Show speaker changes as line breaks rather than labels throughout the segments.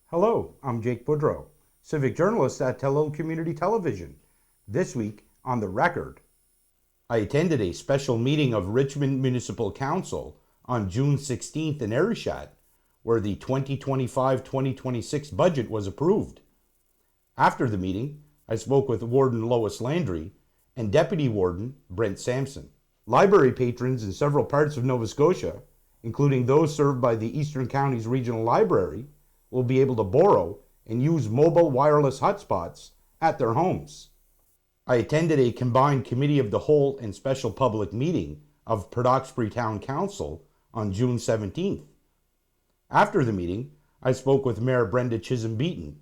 Hello, I'm Jake Boudreau, civic journalist at Tell Community Television. This week on The Record, I attended a special meeting of Richmond Municipal Council on June 16th in Arishat, where the 2025-2026 budget was approved. After the meeting, I spoke with Warden Lois Landry and Deputy Warden Brent Sampson. Library patrons in several parts of Nova Scotia, including those served by the Eastern Counties Regional Library, will be able to borrow and use mobile wireless hotspots at their homes. I attended a combined Committee of the Whole and special public meeting of Hawkesbury Town Council on June 17th. After the meeting, I spoke with Mayor Brenda Chisholm-Beaton,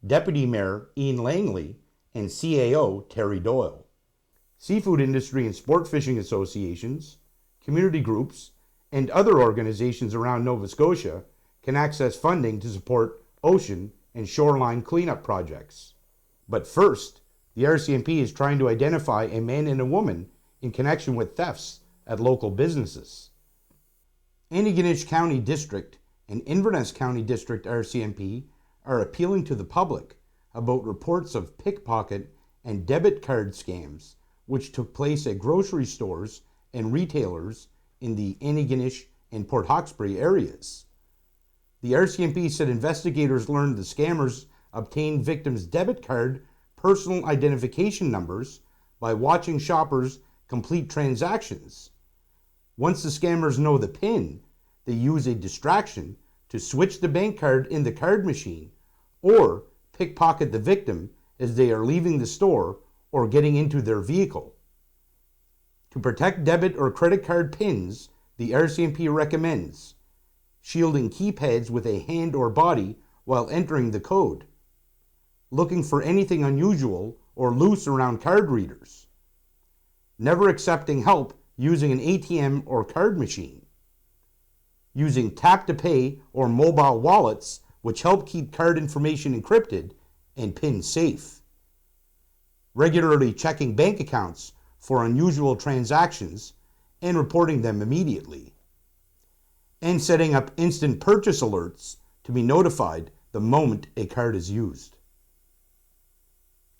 Deputy Mayor Ian Langley, and CAO Terry Doyle. Seafood industry and sport fishing associations, community groups, and other organizations around Nova Scotia can access funding to support ocean and shoreline cleanup projects. But first, the RCMP is trying to identify a man and a woman in connection with thefts at local businesses. Antigonish County District and Inverness County District RCMP are appealing to the public about reports of pickpocket and debit card scams which took place at grocery stores and retailers in the Antigonish and Port Hawkesbury areas. The RCMP said investigators learned the scammers obtained victims' debit card personal identification numbers by watching shoppers complete transactions. Once the scammers know the PIN, they use a distraction to switch the bank card in the card machine or pickpocket the victim as they are leaving the store or getting into their vehicle. To protect debit or credit card PINs, the RCMP recommends shielding keypads with a hand or body while entering the code, looking for anything unusual or loose around card readers, never accepting help using an ATM or card machine, using tap-to-pay or mobile wallets which help keep card information encrypted and PIN safe, regularly checking bank accounts for unusual transactions and reporting them immediately, and setting up instant purchase alerts to be notified the moment a card is used.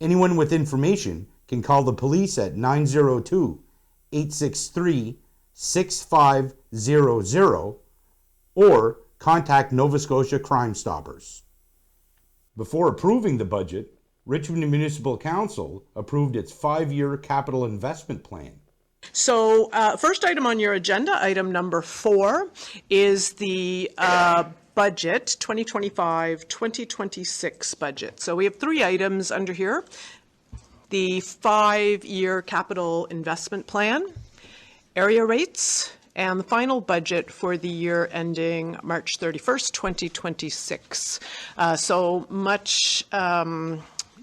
Anyone with information can call the police at 902-863-6500 or contact Nova Scotia Crime Stoppers. Before approving the budget, Richmond Municipal Council approved its 5-year capital investment plan.
So first item on your agenda, item number 4, is the budget, 2025-2026 budget. So we have 3 items under here. The 5-year capital investment plan, area rates, and the final budget for the year ending March 31st, 2026. So much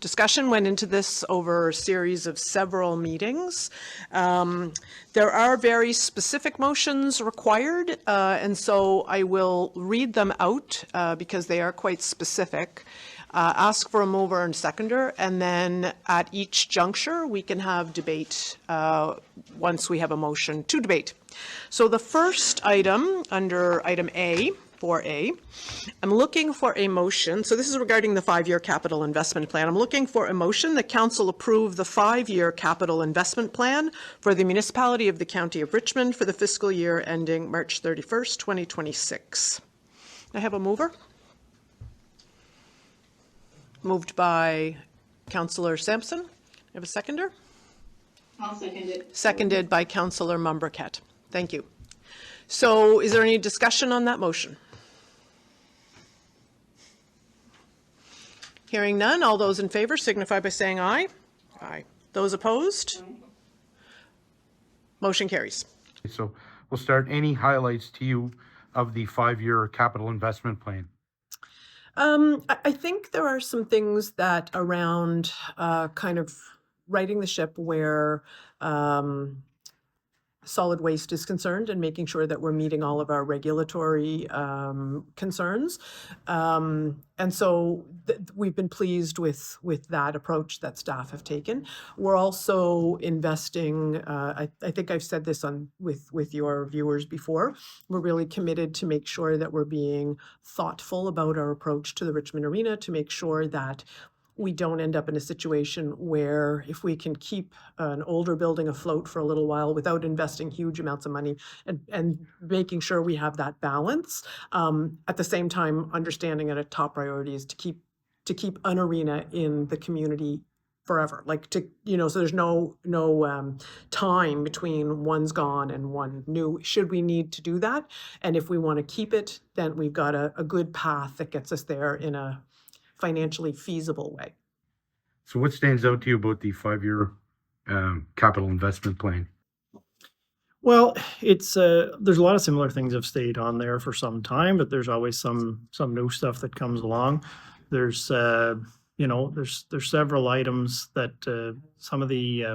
discussion went into this over a series of several meetings. There are very specific motions required, and so I will read them out because they are quite specific. Ask for a mover and seconder, and then at each juncture we can have debate once we have a motion to debate. So the first item under item A, 4A, I'm looking for a motion. So this is regarding the 5-year capital investment plan. I'm looking for a motion that Council approve the 5-year capital investment plan for the municipality of the County of Richmond for the fiscal year ending March 31st, 2026. I have a mover. Moved by Councillor Sampson. I have a seconder.
I'll second it.
Seconded by Councillor Mumbraket. Thank you. So is there any discussion on that motion? Hearing none, all those in favor signify by saying aye. Aye. Those opposed? Aye. Motion carries.
So we'll start. Any highlights to you of the 5-year capital investment plan?
I think there are some things that around kind of righting the ship where solid waste is concerned and making sure that we're meeting all of our regulatory concerns. And so we've been pleased with that approach that staff have taken. We're also investing, I think I've said this with your viewers before, we're really committed to make sure that we're being thoughtful about our approach to the Richmond Arena, to make sure that we don't end up in a situation where if we can keep an older building afloat for a little while without investing huge amounts of money and making sure we have that balance, at the same time understanding that a top priority is to keep an arena in the community forever, like to, so there's no time between one's gone and one new, should we need to do that. And if we want to keep it, then we've got a good path that gets us there in a financially feasible way.
So what stands out to you about the 5-year capital investment plan?
Well, it's there's a lot of similar things have stayed on there for some time, but there's always some new stuff that comes along. There's there's several items that some of the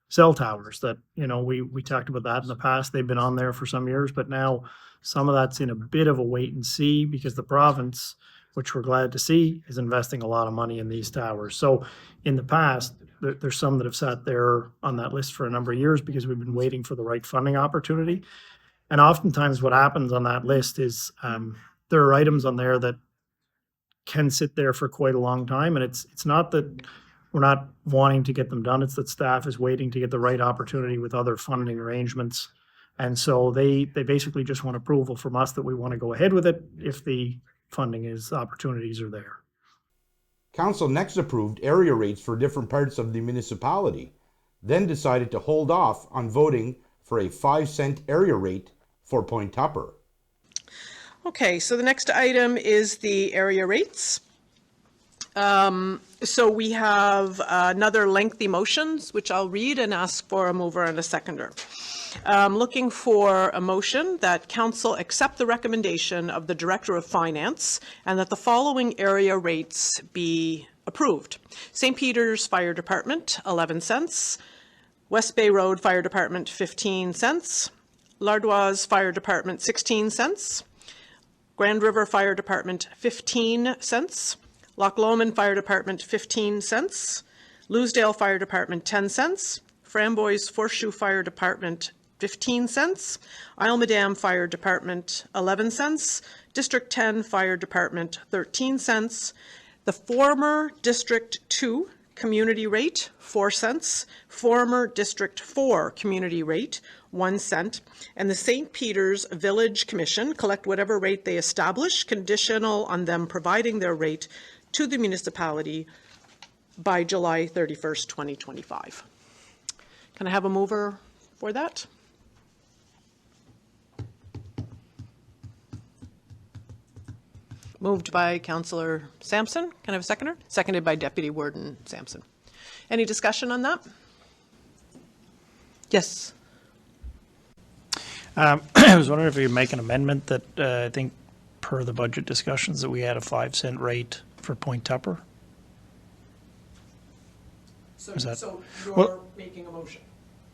cell towers that we talked about that in the past. They've been on there for some years, but now some of that's in a bit of a wait and see because the province, which we're glad to see, is investing a lot of money in these towers. So in the past, there's some that have sat there on that list for a number of years because we've been waiting for the right funding opportunity. And oftentimes what happens on that list is there are items on there that can sit there for quite a long time. And it's not that we're not wanting to get them done, it's that staff is waiting to get the right opportunity with other funding arrangements. And so they basically just want approval from us that we want to go ahead with it if the funding opportunities are there.
Council next approved area rates for different parts of the municipality, then decided to hold off on voting for a 5-cent area rate for Point Tupper.
Okay, so the next item is the area rates. So we have another lengthy motions, which I'll read and ask for a mover and a seconder. Looking for a motion that Council accept the recommendation of the Director of Finance and that the following area rates be approved. St. Peter's Fire Department, 11 cents. West Bay Road Fire Department, 15 cents. Lardois Fire Department, 16 cents. Grand River Fire Department, 15 cents. Loch Lomond Fire Department, 15 cents. Louisdale Fire Department, 10 cents. Framboise Horseshoe Fire Department, 15 cents. Isle Madame Fire Department, 11 cents. District 10 Fire Department, 13 cents. The former District 2 community rate, 4 cents. Former District 4 community rate, 1 cent. And the St. Peter's Village Commission collect whatever rate they establish, conditional on them providing their rate to the municipality by July 31st, 2025. Can I have a mover for that? Moved by Councillor Sampson. Can I have a seconder? Seconded by Deputy Warden Sampson. Any discussion on that? Yes.
I was wondering if we could make an amendment that I think per the budget discussions that we had a 5-cent rate for Point Tupper.
So you're
well,
making a motion?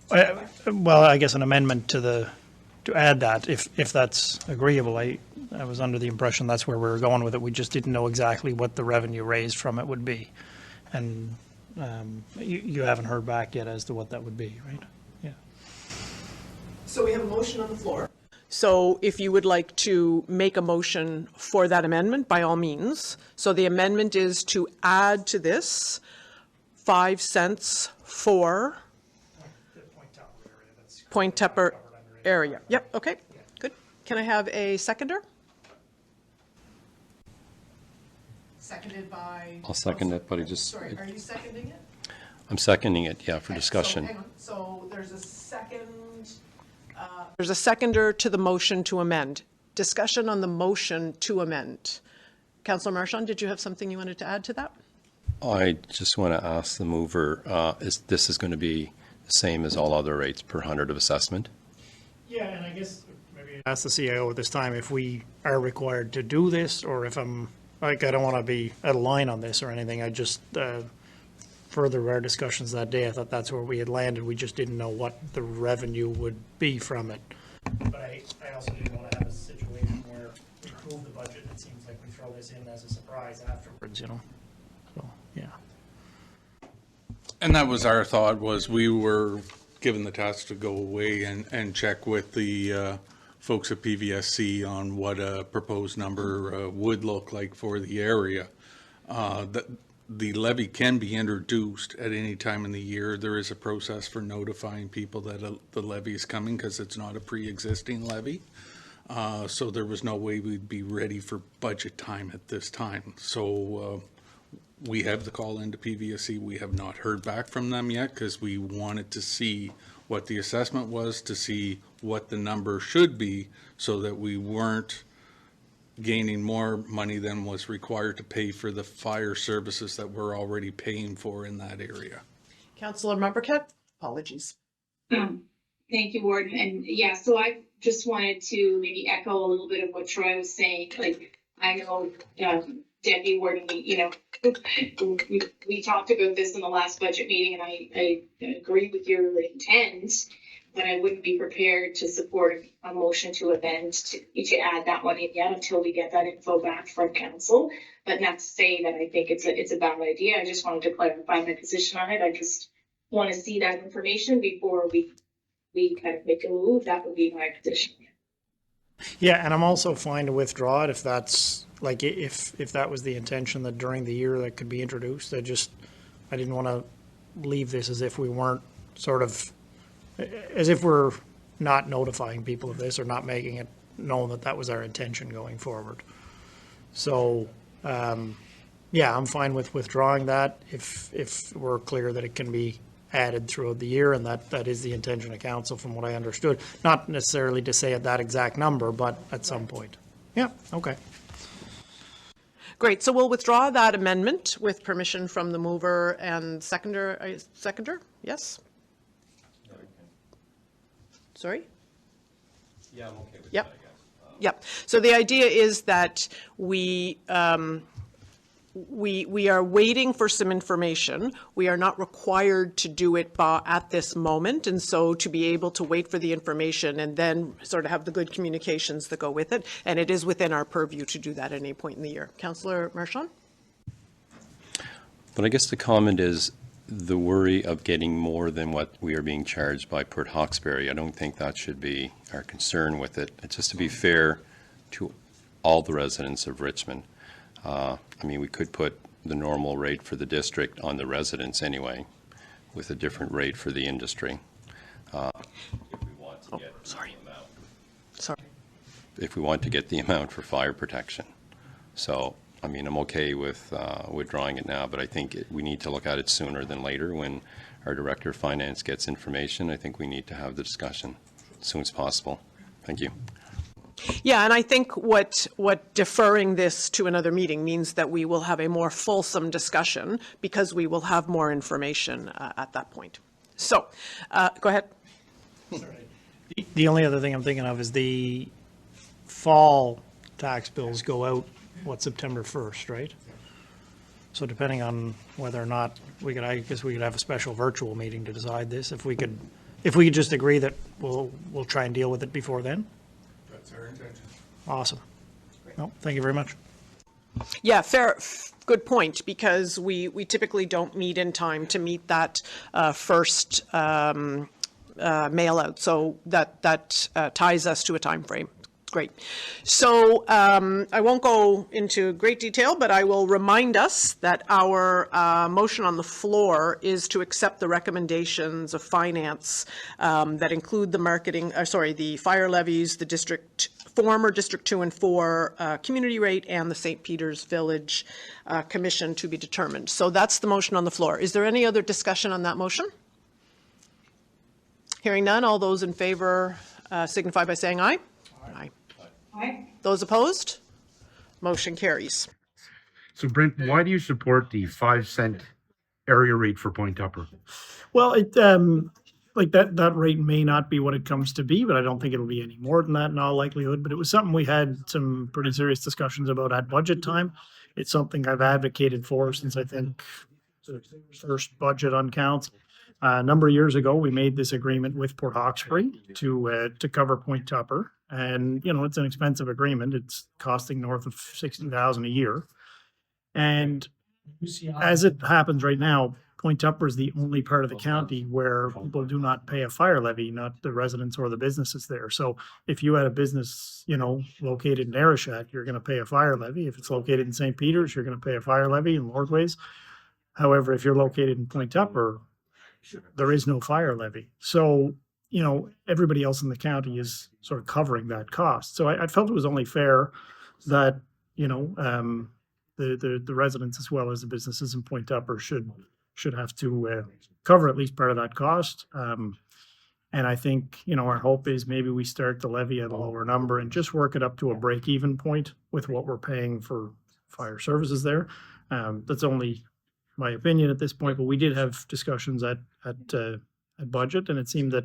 Well, I guess an amendment to add that if that's agreeable. I was under the impression that's where we were going with it. We just didn't know exactly what the revenue raised from it would be. And you haven't heard back yet as to what that would be, right? Yeah.
So we have a motion on the floor. So if you would like to make a motion for that amendment, by all means. So the amendment is to add to this 5 cents for Point Tupper area. Yep, okay, good. Can I have a seconder? Seconded by...
I'll second it, but I just...
Sorry, are you seconding it?
I'm seconding it, yeah, for discussion.
So, hang on. So there's a second... there's a seconder to the motion to amend. Discussion on the motion to amend. Councillor Marchand, did you have something you wanted to add to that?
I just want to ask the mover, this is going to be the same as all other rates per 100 of assessment?
Yeah, and I guess maybe ask the CIO at this time if we are required to do this, or if I'm, like, I don't want to be out of line on this or anything. I just, further our discussions that day, I thought that's where we had landed. We just didn't know what the revenue would be from it. But I also didn't want to have a situation where we approve the budget and it seems like we throw this in as a surprise afterwards, you know? So, yeah.
And that was our thought, was we were given the task to go away and check with the folks at PVSC on what a proposed number would look like for the area. The levy can be introduced at any time in the year. There is a process for notifying people that the levy is coming because it's not a pre-existing levy. So there was no way we'd be ready for budget time at this time. So we have the call into PVSC. We have not heard back from them yet because we wanted to see what the assessment was, to see what the number should be so that we weren't gaining more money than was required to pay for the fire services that we're already paying for in that area.
Councillor Memberket, apologies.
Thank you, Warden. And yeah, so I just wanted to maybe echo a little bit of what Troy was saying. Like, I know, Deputy Warden, we talked about this in the last budget meeting, and I agree with your intent, but I wouldn't be prepared to support a motion to amend to add that one in yet until we get that info back from council. But not to say that I think it's a bad idea. I just wanted to clarify my position on it. I just want to see that information before we kind of make a move. That would be my position.
Yeah, and I'm also fine to withdraw it if that's, like, if that was the intention that during the year that could be introduced. I didn't want to leave this as if we weren't sort of, as if we're not notifying people of this or not making it known that that was our intention going forward. So, yeah, I'm fine with withdrawing that if we're clear that it can be added throughout the year, and that is the intention of council from what I understood. Not necessarily to say at that exact number, but at some point. Yeah, okay.
Great, so we'll withdraw that amendment with permission from the mover and seconder, yes? Sorry?
Yeah, I'm okay with
Yep.
that, I guess.
Yep. So the idea is that we are waiting for some information. We are not required to do it at this moment. And so to be able to wait for the information and then sort of have the good communications that go with it. And it is within our purview to do that at any point in the year. Councillor Marchand?
But I guess the comment is the worry of getting more than what we are being charged by Port Hawkesbury. I don't think that should be our concern with it. It's just to be fair to all the residents of Richmond. I mean, we could put the normal rate for the district on the residents anyway, with a different rate for the industry. If we want to get the amount.
Sorry.
If we want to get the amount for fire protection. So, I mean, I'm okay with withdrawing it now, but I think we need to look at it sooner than later. When our Director of Finance gets information, I think we need to have the discussion as soon as possible. Thank you.
Yeah, and I think what deferring this to another meeting means that we will have a more fulsome discussion because we will have more information at that point. So, go ahead.
The only other thing I'm thinking of is the fall tax bills go out, September 1st, right? So depending on whether or not I guess we could have a special virtual meeting to decide this. If we could just agree that we'll try and deal with it before then.
That's our intention.
Awesome. Well, thank you very much.
Yeah, good point, because we typically don't meet in time to meet that first mail out. So that ties us to a time frame. Great. So I won't go into great detail, but I will remind us that our motion on the floor is to accept the recommendations of finance that include the fire levies, the former District 2 and 4 community rate, and the St. Peter's Village Commission to be determined. So that's the motion on the floor. Is there any other discussion on that motion? Hearing none, all those in favor signify by saying aye. Aye.
Aye.
Those opposed? Motion carries.
So Brent, why do you support the 5-cent area rate for Point Upper?
Well, it like that rate may not be what it comes to be, but I don't think it'll be any more than that in all likelihood. But it was something we had some pretty serious discussions about at budget time. It's something I've advocated for since I think the first budget on council. A number of years ago, we made this agreement with Port Hawkesbury to cover Point Tupper. And, you know, it's an expensive agreement. It's costing north of 60,000 a year. And as it happens right now, Point Tupper is the only part of the county where people do not pay a fire levy, not the residents or the businesses there. So if you had a business, you know, located in Arishak, you're going to pay a fire levy. If it's located in St. Peter's, you're going to pay a fire levy in Lordways. However, if you're located in Point Tupper, there is no fire levy. So, you know, everybody else in the county is sort of covering that cost. So I felt it was only fair that, you know, the residents as well as the businesses in Point Tupper should have to cover at least part of that cost. And I think, you know, our hope is maybe we start the levy at a lower number and just work it up to a break-even point with what we're paying for fire services there. That's only my opinion at this point, but we did have discussions at budget, and it seemed that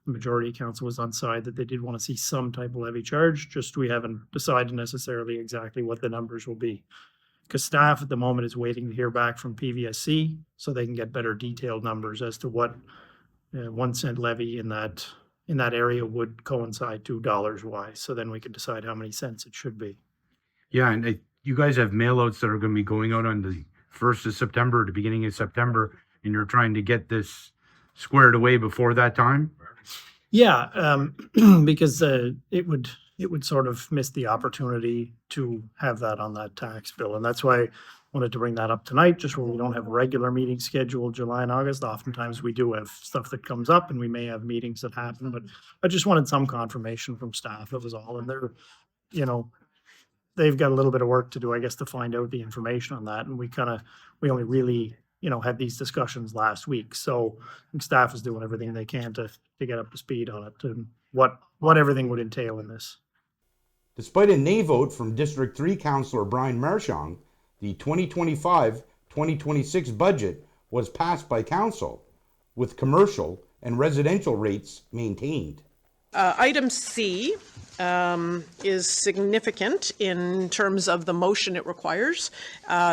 the majority of council was on side that they did want to see some type of levy charge. Just we haven't decided necessarily exactly what the numbers will be. Because staff at the moment is waiting to hear back from PVSC so they can get better detailed numbers as to what 1 cent levy in that area would coincide to dollars wise. So then we can decide how many cents it should be.
Yeah, and you guys have mailouts that are going to be going out on the 1st of September, the beginning of September, and you're trying to get this squared away before that time?
Yeah, because it would sort of miss the opportunity to have that on that tax bill. And that's why I wanted to bring that up tonight, just where we don't have regular meetings scheduled July and August. Oftentimes we do have stuff that comes up and we may have meetings that happen, but I just wanted some confirmation from staff. That was all. And they're, you know, they've got a little bit of work to do, I guess, to find out the information on that. And we only really, you know, had these discussions last week. So I think staff is doing everything they can to get up to speed on it and what everything would entail in this.
Despite a nay vote from District 3 Councillor Brian Marchong, the 2025-2026 budget was passed by council, with commercial and residential rates maintained.
Item C is significant in terms of the motion it requires.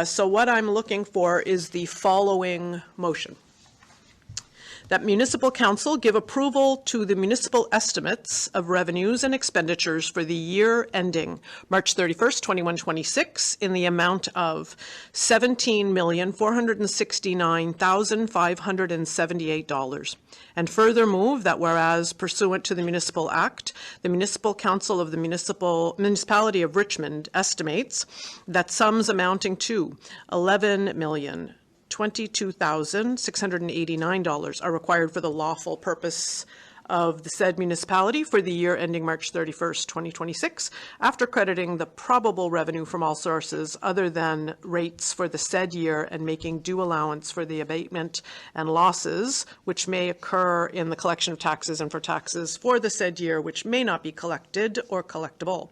So what I'm looking for is the following motion. That municipal council give approval to the municipal estimates of revenues and expenditures for the year ending March 31st, 2126 in the amount of $17,469,578. And further move that whereas pursuant to the Municipal Act, the Municipal Council of the Municipality of Richmond estimates that sums amounting to $11,022,689 are required for the lawful purpose of the said municipality for the year ending March 31st, 2026, after crediting the probable revenue from all sources other than rates for the said year and making due allowance for the abatement and losses which may occur in the collection of taxes and for taxes for the said year which may not be collected or collectible.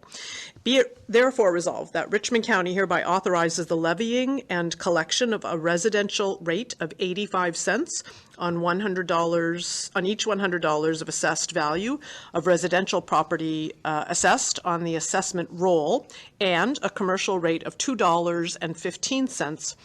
Be it therefore resolved that Richmond County hereby authorizes the levying and collection of a residential rate of 85 cents on $100 on each $100 of assessed value of residential property assessed on the assessment roll, and a commercial rate of $2.15,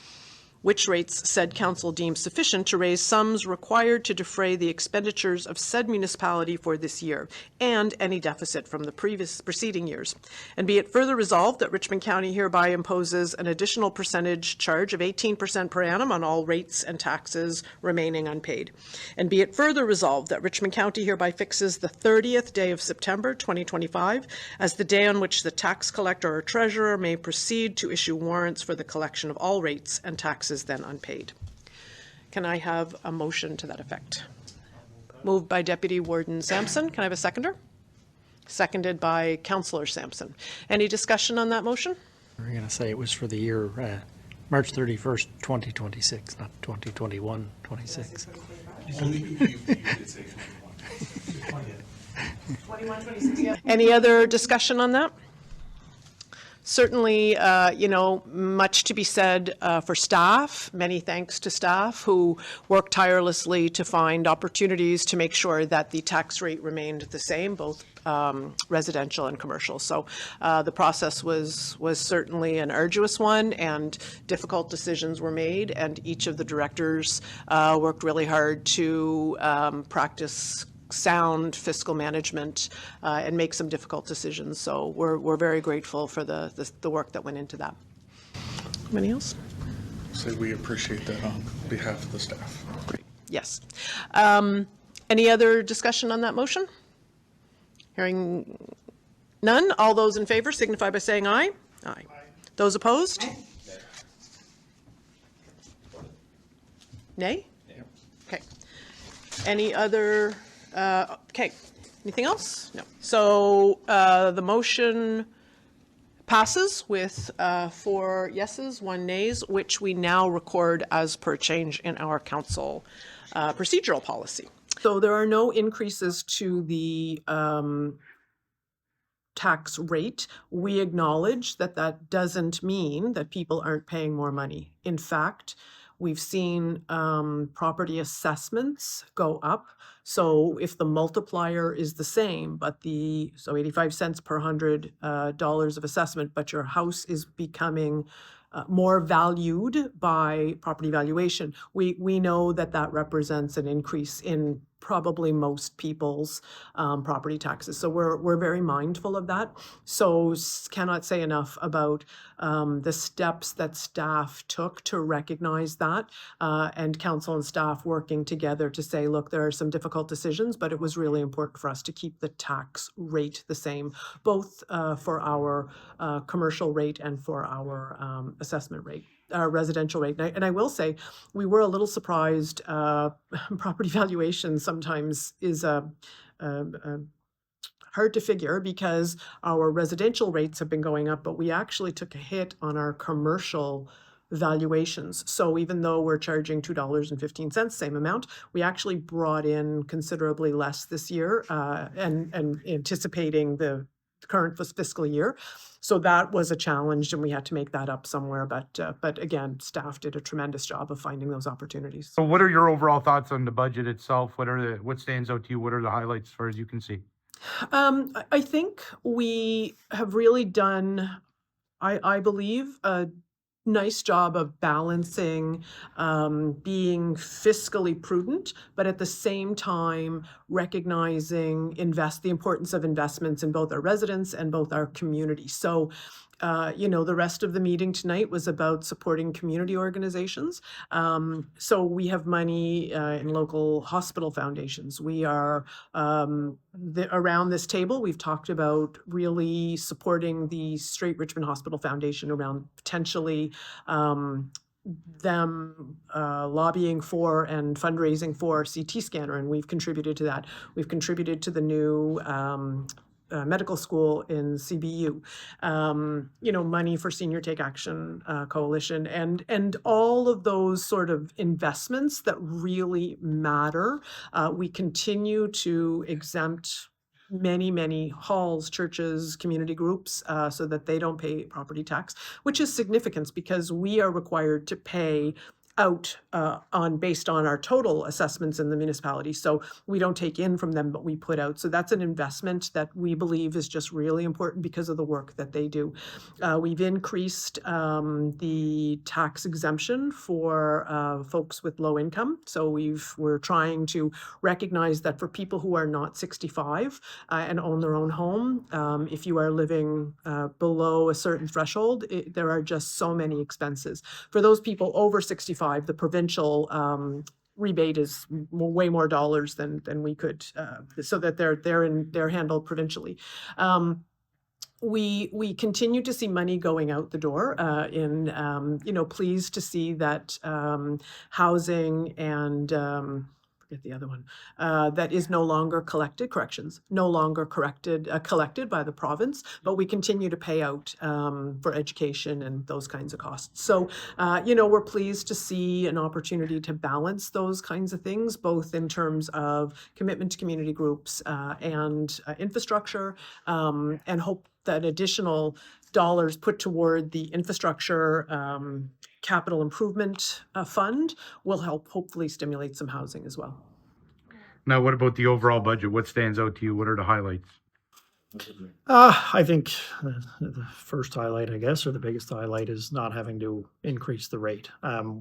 which rates said council deems sufficient to raise sums required to defray the expenditures of said municipality for this year and any deficit from the preceding years. And be it further resolved that Richmond County hereby imposes an additional percentage charge of 18% per annum on all rates and taxes remaining unpaid. And be it further resolved that Richmond County hereby fixes the 30th day of September 2025 as the day on which the tax collector or treasurer may proceed to issue warrants for the collection of all rates and taxes then unpaid. Can I have a motion to that effect? Moved by Deputy Warden Sampson. Can I have a seconder? Seconded by Councillor Sampson. Any discussion on that motion?
We're going to say it was for the year March 31st, 2026, not 2021, 26.
21, 26, yeah. Any other discussion on that? Certainly, much to be said for staff. Many thanks to staff who worked tirelessly to find opportunities to make sure that the tax rate remained the same, both residential and commercial. So the process was certainly an arduous one, and difficult decisions were made, and each of the directors worked really hard to practice sound fiscal management and make some difficult decisions. So we're very grateful for the work that went into that. Anybody else?
So we appreciate that on behalf of the staff.
Great. Yes. Any other discussion on that motion? Hearing none. All those in favor signify by saying aye. Aye. Those opposed? Nay? Okay. Any other? Okay. Anything else? No. So the motion passes with 4 yeses, 1 nays, which we now record as per change in our council procedural policy. So there are no increases to the tax rate. We acknowledge that that doesn't mean that people aren't paying more money. In fact, we've seen property assessments go up. So if the multiplier is the same, but so 85 cents per $100 of assessment, but your house is becoming more valued by property valuation, we know that that represents an increase in probably most people's property taxes. So we're very mindful of that. So cannot say enough about the steps that staff took to recognize that, and council and staff working together to say, look, there are some difficult decisions, but it was really important for us to keep the tax rate the same, both for our commercial rate and for our assessment rate. Our residential rate. And I will say, we were a little surprised. Property valuation sometimes is hard to figure because our residential rates have been going up, but we actually took a hit on our commercial valuations. So even though we're charging $2.15, same amount, we actually brought in considerably less this year, and anticipating the current fiscal year. So that was a challenge, and we had to make that up somewhere. But again, staff did a tremendous job of finding those opportunities.
So what are your overall thoughts on the budget itself? What stands out to you? What are the highlights as far as you can see?
I think we have really done, I believe, a nice job of balancing being fiscally prudent, but at the same time recognizing the importance of investments in both our residents and both our community. So the rest of the meeting tonight was about supporting community organizations. So we have money in local hospital foundations. We are around this table, we've talked about really supporting the Straight Richmond Hospital Foundation around potentially them lobbying for and fundraising for CT scanner, and we've contributed to that. We've contributed to the new medical school in CBU, money for Senior Take Action Coalition, and all of those sort of investments that really matter. We continue to exempt many halls, churches, community groups, so that they don't pay property tax, which is significant because we are required to pay out based on our total assessments in the municipality. So we don't take in from them, but we put out. So that's an investment that we believe is just really important because of the work that they do. We've increased the tax exemption for folks with low income. So we're trying to recognize that for people who are not 65 and own their own home, if you are living below a certain threshold, there are just so many expenses. For those people over 65, the provincial rebate is way more dollars than we could, so that they're handled provincially. We continue to see money going out the door. Pleased to see that housing and forget the other one, that is no longer collected, no longer collected by the province, but we continue to pay out for education and those kinds of costs. So, we're pleased to see an opportunity to balance those kinds of things, both in terms of commitment to community groups and infrastructure, and hope that additional dollars put toward the infrastructure capital improvement fund will help hopefully stimulate some housing as well.
Now, what about the overall budget? What stands out to you? What are the highlights?
I think the first highlight, I guess, or the biggest highlight is not having to increase the rate.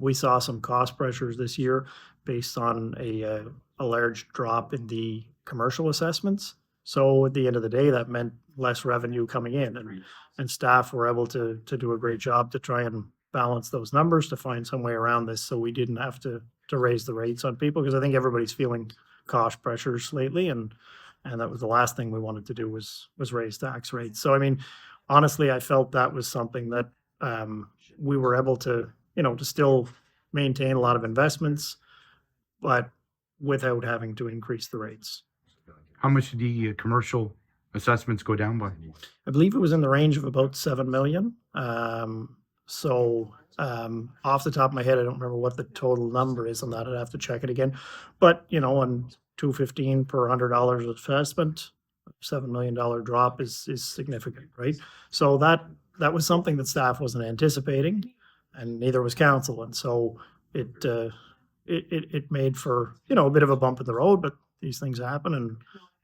We saw some cost pressures this year based on a large drop in the commercial assessments. So at the end of the day, that meant less revenue coming in, and staff were able to do a great job to try and balance those numbers to find some way around this, so we didn't have to raise the rates on people, because I think everybody's feeling cost pressures lately, and that was the last thing we wanted to do was raise tax rates. So I mean, honestly, I felt that was something that we were able to, to still maintain a lot of investments, but without having to increase the rates.
How much did the commercial assessments go down by?
I believe it was in the range of about 7 million. Off the top of my head, I don't remember what the total number is on that. I'd have to check it again. But, on $215 per $100 of assessment, $7 million drop is significant, right? So that was something that staff wasn't anticipating, and neither was council. And so it made for, a bit of a bump in the road, but these things happen. And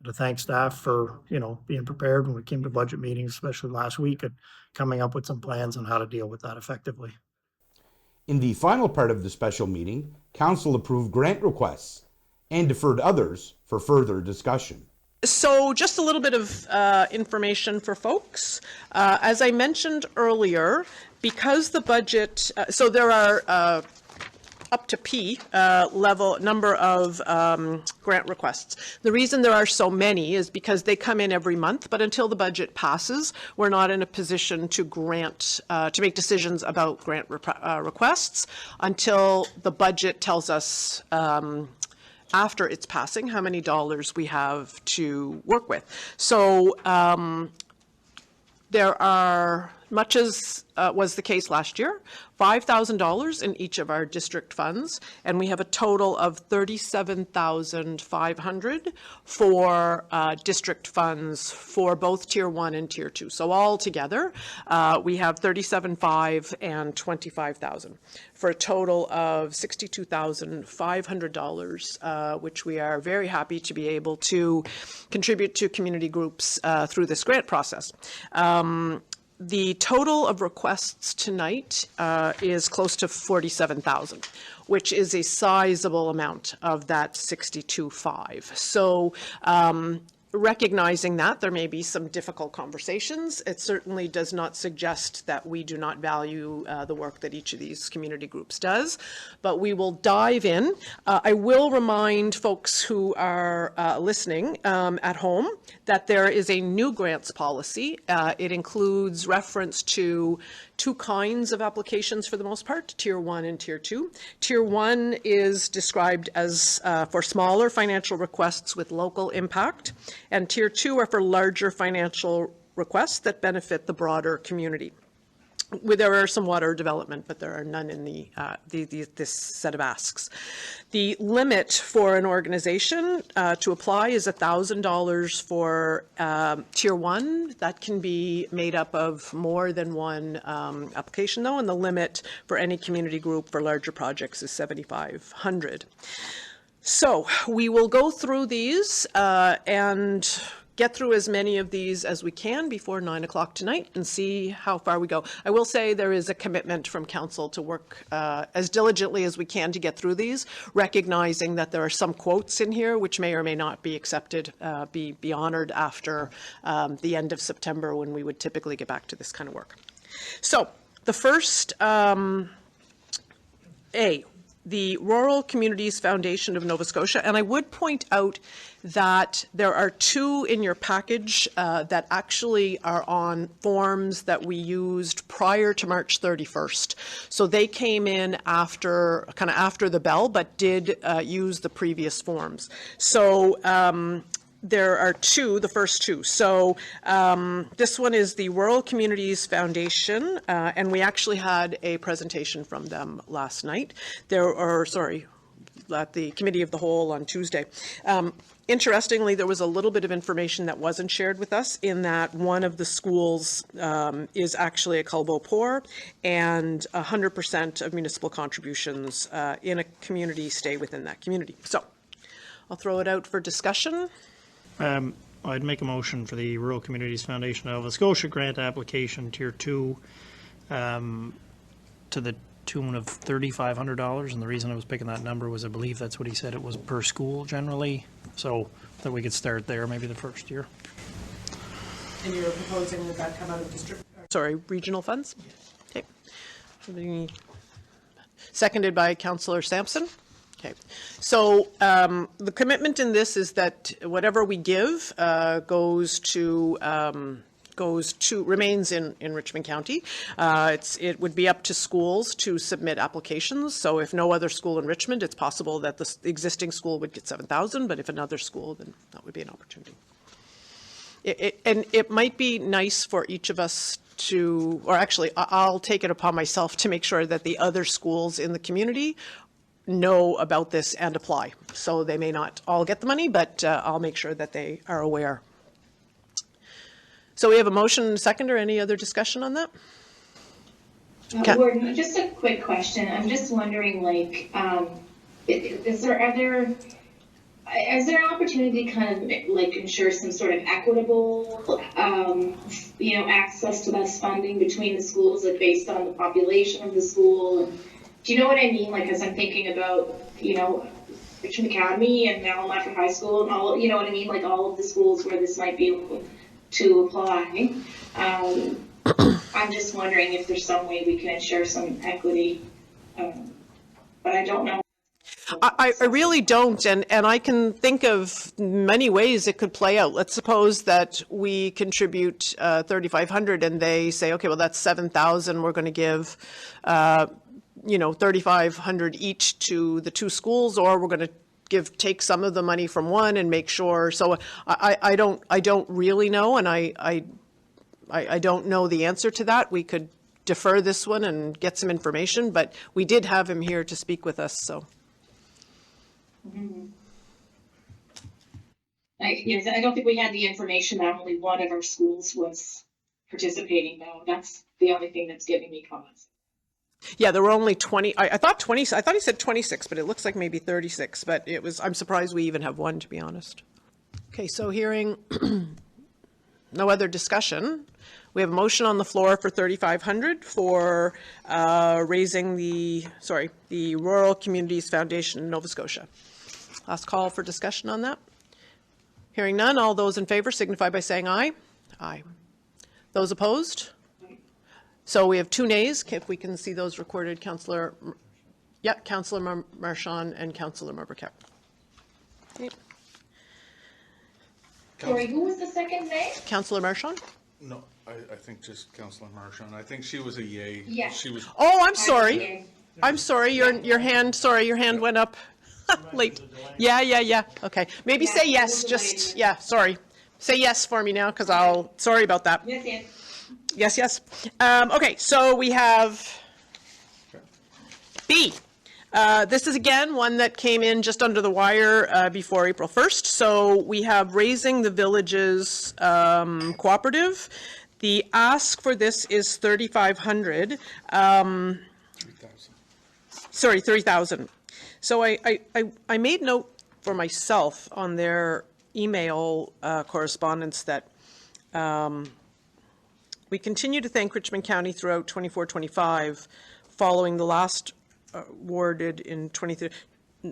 to thank staff for, being prepared when we came to budget meetings, especially last week, and coming up with some plans on how to deal with that effectively.
In the final part of the special meeting, council approved grant requests and deferred others for further discussion.
So just a little bit of information for folks. As I mentioned earlier, because the budget, so there are up to P level number of grant requests. The reason there are so many is because they come in every month, but until the budget passes, we're not in a position to grant, to make decisions about grant requests until the budget tells us after its passing how many dollars we have to work with. So there are, much as was the case last year, $5,000 in each of our district funds, and we have a total of $37,500 for district funds for both Tier 1 and Tier 2. So all together, we have $37,500 and $25,000 for a total of $62,500, which we are very happy to be able to contribute to community groups through this grant process. The total of requests tonight is close to 47,000, which is a sizable amount of that 62.5. So recognizing that there may be some difficult conversations, it certainly does not suggest that we do not value the work that each of these community groups does, but we will dive in. I will remind folks who are listening at home that there is a new grants policy. It includes reference to two kinds of applications for the most part, Tier 1 and Tier 2. Tier 1 is described as for smaller financial requests with local impact, and Tier 2 are for larger financial requests that benefit the broader community. There are some water development, but there are none in this set of asks. The limit for an organization to apply is $1,000 for Tier 1. That can be made up of more than one application, though, and the limit for any community group for larger projects is $7,500. So we will go through these and get through as many of these as we can before 9 o'clock tonight and see how far we go. I will say there is a commitment from council to work as diligently as we can to get through these, recognizing that there are some quotes in here which may or may not be accepted, be honored after the end of September, when we would typically get back to this kind of work. So the first, the Rural Communities Foundation of Nova Scotia. And I would point out that there are two in your package that actually are on forms that we used prior to March 31st. So they came in after, kind of after the bell, but did use the previous forms. So there are two, the first two. So this one is the Rural Communities Foundation, and we actually had a presentation from them last night. At the Committee of the Whole on Tuesday. Interestingly, there was a little bit of information that wasn't shared with us in that one of the schools is actually a Culbo Poor, and 100% of municipal contributions in a community stay within that community. So I'll throw it out for discussion.
I'd make a motion for the Rural Communities Foundation of Nova Scotia grant application Tier 2 to the tune of $3,500, and the reason I was picking that number was I believe that's what he said it was per school generally, so that we could start there maybe the first year.
And you're proposing that come out of regional funds? Okay. Seconded by Councillor Sampson. Okay, so the commitment in this is that whatever we give remains in Richmond County. It would be up to schools to submit applications. So if no other school in Richmond, it's possible that the existing school would get $7,000, but if another school, then that would be an opportunity. And it might be nice for each of us to, or actually, I'll take it upon myself to make sure that the other schools in the community know about this and apply. So they may not all get the money, but I'll make sure that they are aware. So we have a motion and a second, or any other discussion on that?
Gordon, just a quick question. I'm just wondering, like, is there an opportunity to kind of like ensure some sort of equitable, access to this funding between the schools, like based on the population of the school? And, do you know what I mean? Like, as I'm thinking about, Richmond Academy and now Lafayette High School and all, you know what I mean? Like all of the schools where this might be able to apply. I'm just wondering if there's some way we can ensure some equity, but I don't know.
I really don't, and I can think of many ways it could play out. Let's suppose that we contribute $3,500 and they say, okay, well, that's $7,000. We're going to give $3,500 each to the two schools, or we're going to take some of the money from one and make sure. So I don't really know, and I don't know the answer to that. We could defer this one and get some information, but we did have him here to speak with us, so.
Mm-hmm. I don't think we had the information that only one of our schools was participating, though. That's the only thing that's giving me cause.
Yeah, there were only 20. I thought 20. I thought he said 26, but it looks like maybe 36. But it was. I'm surprised we even have one, to be honest. Okay, so hearing no other discussion, we have a motion on the floor for $3,500 for raising the Rural Communities Foundation in Nova Scotia. Last call for discussion on that. Hearing none, all those in favor signify by saying aye. Aye. Those opposed? So we have 2 nays, if we can see those recorded, Councillor Marchand and Councillor Merbercat. Okay.
Sorry, who was the second nay?
Councillor Marchand?
No, I think just Councillor Marchand. I think she was a yay.
Yeah.
She was.
Oh, I'm sorry. I'm sorry. Your hand went up late. Yeah. Okay. Maybe say yes. Just sorry. Say yes for me now, because sorry about that. Yes. Okay, so we have B. This is again one that came in just under the wire before April 1st. So we have Raising the Villages Cooperative. The ask for this is $3,500.
3,000.
Sorry, 3,000. So I made note for myself on their email correspondence that we continue to thank Richmond County throughout 24-25 following the last awarded in 23.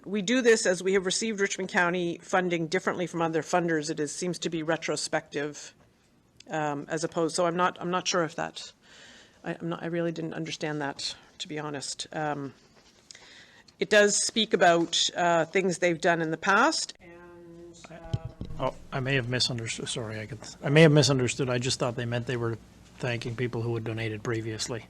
We do this as we have received Richmond County funding differently from other funders. It seems to be retrospective as opposed. So I'm not sure if that. I really didn't understand that, to be honest. It does speak about things they've done in the past.
Oh, I may have misunderstood. Sorry, I may have misunderstood. I just thought they meant they were thanking people who had donated previously.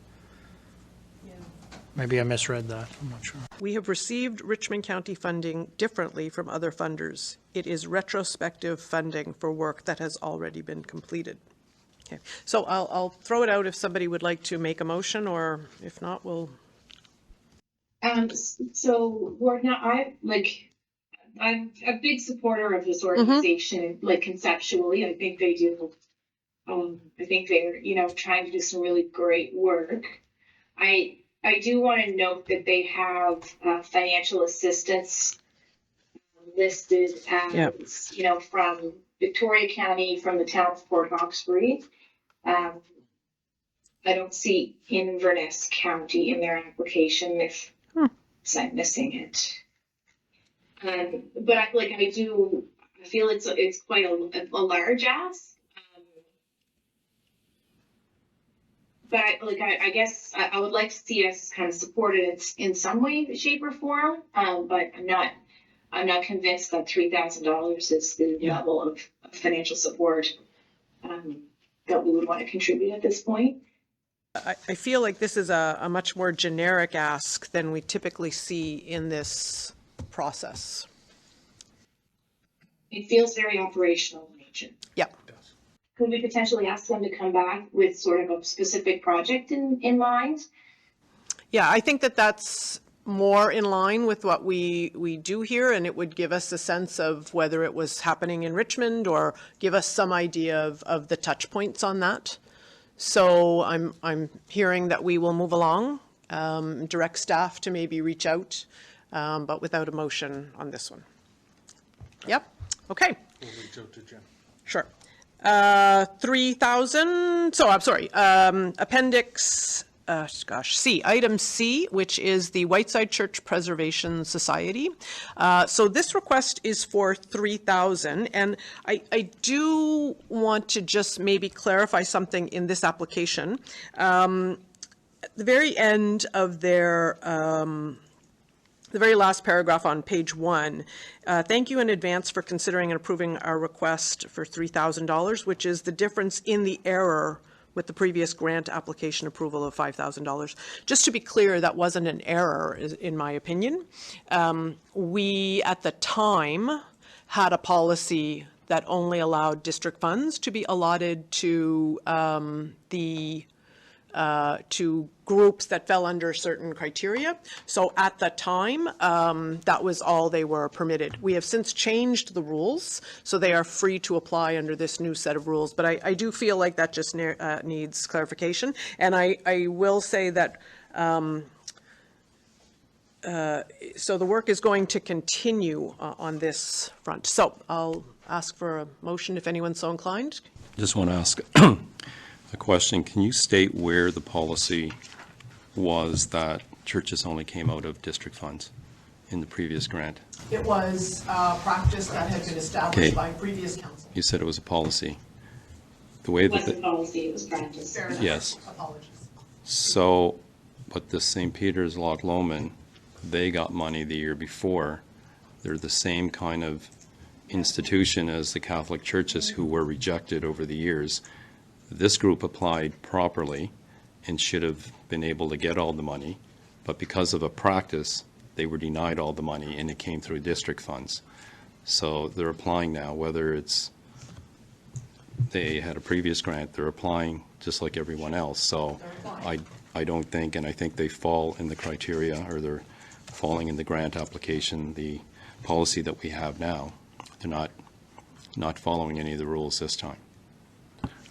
Maybe I misread that. I'm not sure.
We have received Richmond County funding differently from other funders. It is retrospective funding for work that has already been completed. Okay, so I'll throw it out if somebody would like to make a motion, or if not, we'll.
So Gordon, I'm a big supporter of this organization, like conceptually. I think they do. I think they're, trying to do some really great work. I do want to note that they have financial assistance listed as, from Victoria County, from the town of Port Hawkesbury. I don't see Inverness County in their application if I'm missing it. But I feel it's quite a large ask. But I guess I would like to see us kind of support it in some way, shape, or form. But I'm not convinced that $3,000 is the level of financial support that we would want to contribute at this point.
I feel like this is a much more generic ask than we typically see in this process.
It feels very operational in nature.
Yep.
Could we potentially ask them to come back with sort of a specific project in mind?
Yeah, I think that's more in line with what we do here, and it would give us a sense of whether it was happening in Richmond, or give us some idea of the touch points on that. So I'm hearing that we will move along, direct staff to maybe reach out, but without a motion on this one. Yep. Okay.
We'll reach out to Jim.
Sure. 3,000, so I'm sorry, appendix, C, item C, which is the Whiteside Church Preservation Society. So this request is for 3,000, and I do want to just maybe clarify something in this application. At the very end of their the very last paragraph on page 1, thank you in advance for considering and approving our request for $3,000, which is the difference in the error with the previous grant application approval of $5,000. Just to be clear, that wasn't an error, in my opinion. We, at the time, had a policy that only allowed district funds to be allotted to to groups that fell under certain criteria. So at the time, that was all they were permitted. We have since changed the rules, so they are free to apply under this new set of rules. But I do feel like that just needs clarification. And I will say that, so the work is going to continue on this front. So I'll ask for a motion if anyone's so inclined.
Just want to ask a question. Can you state where the policy was that churches only came out of district funds in the previous grant?
It was practice that had been established by previous council.
You said it was a policy. The way that
It wasn't policy, it was practice.
yes.
Apologies.
So, but the St. Peter's Loch Lomond, they got money the year before. They're the same kind of institution as the Catholic churches who were rejected over the years. This group applied properly and should have been able to get all the money, but because of a practice, they were denied all the money and it came through district funds. So they're applying now, whether it's they had a previous grant, they're applying just like everyone else. So I don't think, and I think they fall in the criteria, or they're falling in the grant application, the policy that we have now. They're not following any of the rules this time.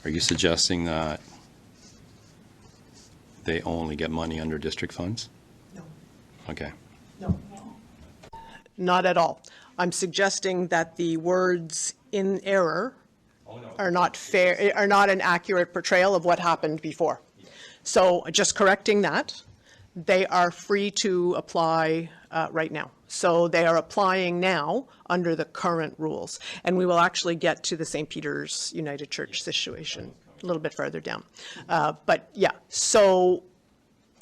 Are you suggesting that they only get money under district funds?
No.
Okay.
No. Not at all. I'm suggesting that the words in error are not fair, are not an accurate portrayal of what happened before. So just correcting that, they are free to apply right now. So they are applying now under the current rules. And we will actually get to the St. Peter's United Church situation a little bit further down. But yeah, so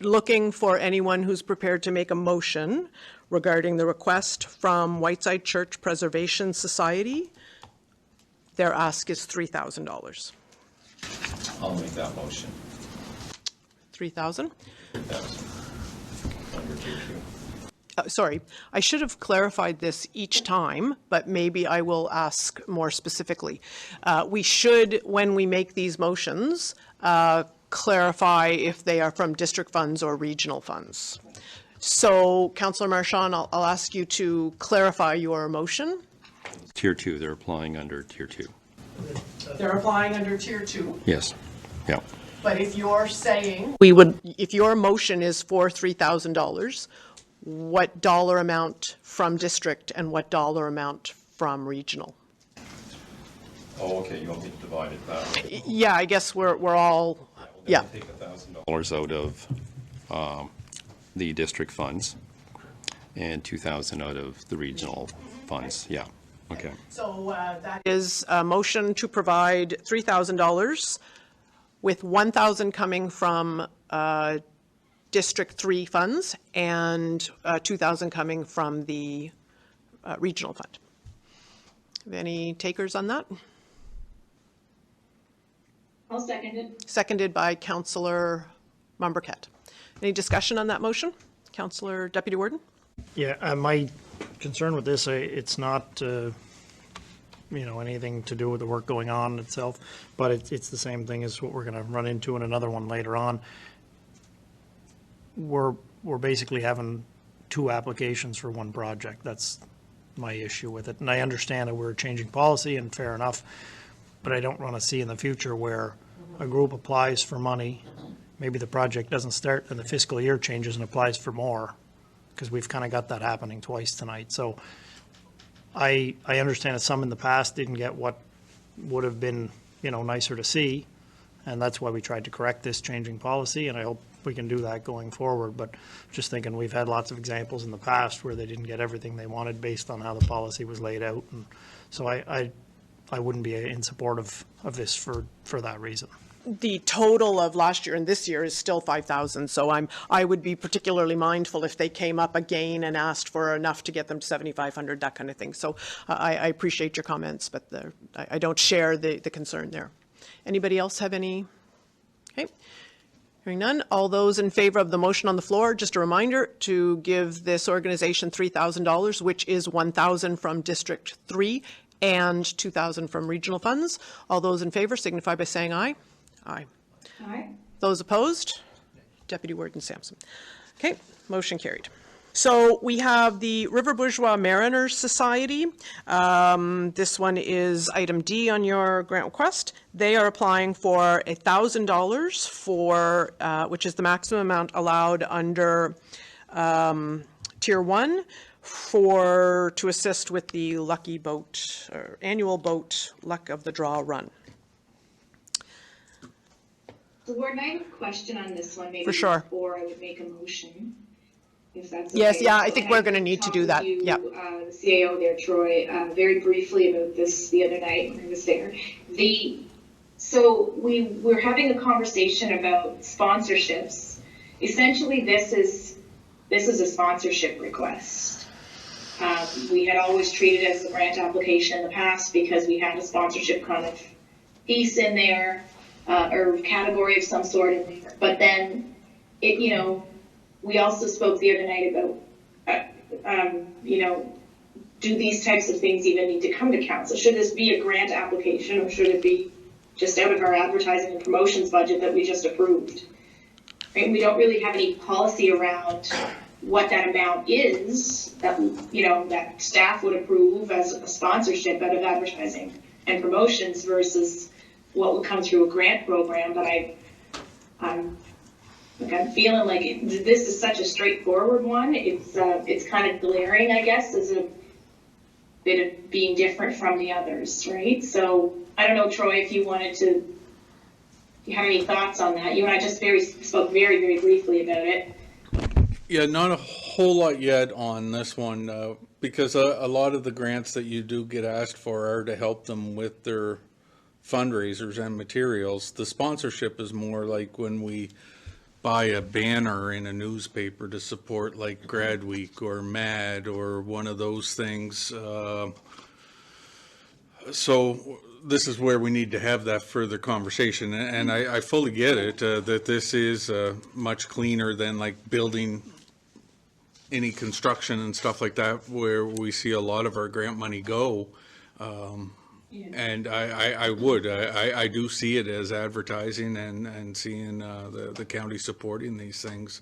looking for anyone who's prepared to make a motion regarding the request from Whiteside Church Preservation Society. Their ask is $3,000.
I'll make that motion.
3,000?
3,000. Under tier 2.
Sorry, I should have clarified this each time, but maybe I will ask more specifically. We should, when we make these motions, clarify if they are from district funds or regional funds. So, Councillor Marchand, I'll ask you to clarify your motion.
Tier 2, they're applying under tier 2.
They're applying under tier 2.
Yes, yeah.
But if you're saying if your motion is for $3,000, what dollar amount from district and what dollar amount from regional?
Oh, okay, you want me to divide it that way?
Yeah, I guess we're all, yeah.
Take $1,000 out of the district funds and $2,000 out of the regional funds, yeah, okay.
So that is a motion to provide $3,000 with $1,000 coming from District 3 funds and $2,000 coming from the regional fund. Have any takers on that?
I'll second it.
Seconded by Councillor Mombercat. Any discussion on that motion? Councillor Deputy Warden?
Yeah, my concern with this, it's not, anything to do with the work going on itself, but it's the same thing as what we're going to run into in another one later on. We're basically having 2 applications for 1 project. That's my issue with it. And I understand that we're changing policy, and fair enough, but I don't want to see in the future where a group applies for money, maybe the project doesn't start, and the fiscal year changes and applies for more, because we've kind of got that happening twice tonight. So I understand that some in the past didn't get what would have been, nicer to see, and that's why we tried to correct this changing policy, and I hope we can do that going forward. But just thinking, we've had lots of examples in the past where they didn't get everything they wanted based on how the policy was laid out, and so I wouldn't be in support of this for that reason.
The total of last year and this year is still 5,000, so I would be particularly mindful if they came up again and asked for enough to get them to 7,500, that kind of thing. So I appreciate your comments, but I don't share the concern there. Anybody else have any? Okay. Hearing none, all those in favor of the motion on the floor, just a reminder to give this organization $3,000, which is $1,000 from District 3 and $2,000 from regional funds. All those in favor signify by saying aye. Aye.
Aye.
Those opposed? Deputy Warden Sampson. Okay, motion carried. So we have the River Bourgeois Mariners Society. This one is item D on your grant request. They are applying for $1,000 for, which is the maximum amount allowed under Tier 1 to assist with the Lucky Boat, or annual boat Luck of the Draw run.
So Warden, I have a question on this one, maybe
For sure.
before I would make a motion, if that's
Yes,
okay.
yeah, I
So,
think
and
we're going to need to do that.
talked to
Yeah.
The CAO there, Troy, very briefly about this the other night when I was there. So we're having a conversation about sponsorships. Essentially, this is a sponsorship request. We had always treated it as a grant application in the past because we had a sponsorship kind of piece in there, or category of some sort in there. But then we also spoke the other night about, do these types of things even need to come to council? Should this be a grant application, or should it be just out of our advertising and promotions budget that we just approved? Right? We don't really have any policy around what that amount is that, that staff would approve as a sponsorship out of advertising and promotions versus what would come through a grant program. But I'm feeling like this is such a straightforward one. It's kind of glaring, I guess, as a bit of being different from the others, right? So I don't know, Troy, if you have any thoughts on that. You and I just spoke very, very briefly about it.
Yeah, not a whole lot yet on this one, because a lot of the grants that you do get asked for are to help them with their fundraisers and materials. The sponsorship is more like when we buy a banner in a newspaper to support like Grad Week or MAD or one of those things. So this is where we need to have that further conversation, and I fully get it, that this is much cleaner than like building any construction and stuff like that, where we see a lot of our grant money go. And I do see it as advertising and seeing the county supporting these things.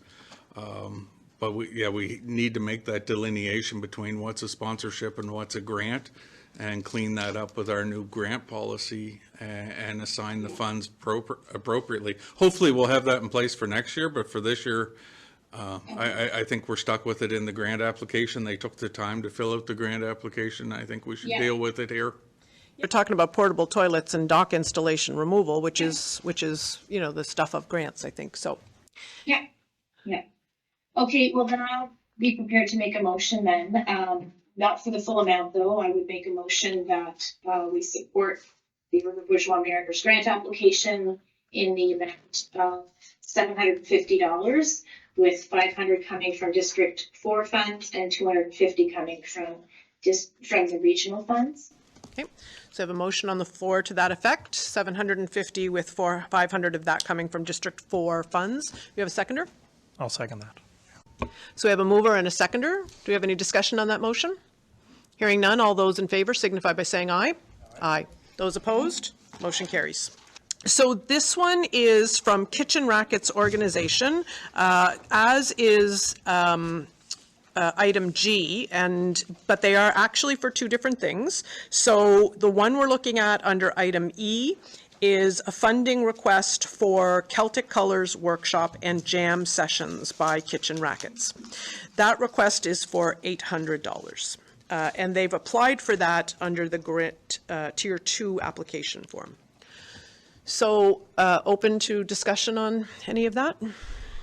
But we need to make that delineation between what's a sponsorship and what's a grant, and clean that up with our new grant policy and assign the funds appropriately. Hopefully we'll have that in place for next year, but for this year, I think we're stuck with it in the grant application. They took the time to fill out the grant application. I think we should deal with it here.
You're talking about portable toilets and dock installation removal, which is, you know, the stuff of grants, I think, so.
Yeah. Okay, well then I'll be prepared to make a motion then. Not for the full amount though. I would make a motion that we support the River Bourgeois Mariners grant application in the amount of $750, with $500 coming from District 4 funds and $250 coming from the regional funds.
Okay, so I have a motion on the floor to that effect, 750 with 500 of that coming from District 4 funds. Do we have a seconder?
I'll second that.
So we have a mover and a seconder. Do we have any discussion on that motion? Hearing none, all those in favor signify by saying aye. Aye. Those opposed? Motion carries. So this one is from Kitchen Rackets Organization, as is item G, but they are actually for two different things. So the one we're looking at under item E is a funding request for Celtic Colors Workshop and Jam Sessions by Kitchen Rackets. That request is for $800. And they've applied for that under the grant Tier 2 application form. So open to discussion on any of that?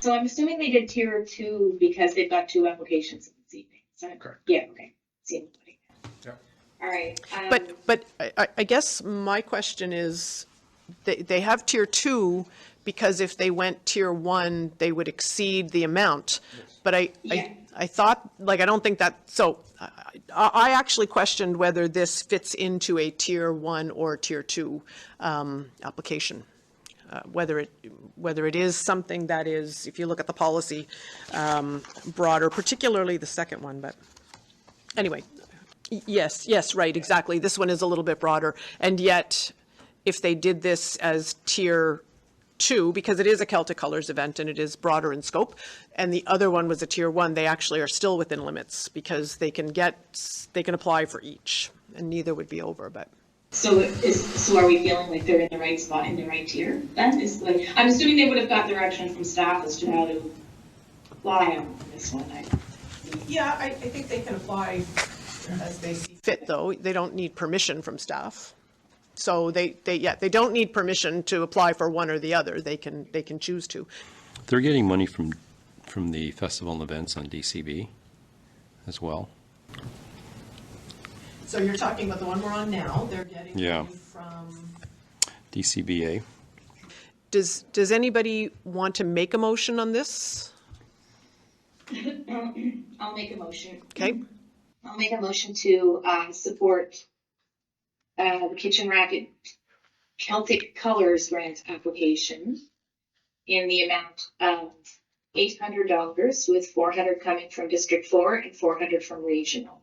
So I'm assuming they did Tier 2 because they've got two applications this evening. Is that correct? Yeah, okay. See. Yeah. All right.
But I guess my question is, they have Tier 2 because if they went Tier 1, they would exceed the amount. Yes. But I thought, like, I don't think that, so I actually questioned whether this fits into a Tier 1 or Tier 2 application. Whether it is something that is, if you look at the policy, broader, particularly the second one, but anyway, yes, right, exactly. This one is a little bit broader, and yet if they did this as Tier 2, because it is a Celtic Colors event and it is broader in scope, and the other one was a Tier 1, they actually are still within limits because they can apply for each, and neither would be over, but.
So are we feeling like they're in the right spot, in the right tier then? I'm assuming they would have got direction from staff as to how to apply on this one.
Yeah, I think they can apply as they see fit, though. They don't need permission from staff. So they don't need permission to apply for one or the other. They can choose to.
They're getting money from the festival and events on DCB as well.
So you're talking about the one we're on now. They're getting money from
DCBA.
Does anybody want to make a motion on this?
I'll make a motion.
Okay.
I'll make a motion to support the Kitchen Racket Celtic Colors grant application in the amount of $800, with $400 coming from District 4 and $400 from regional.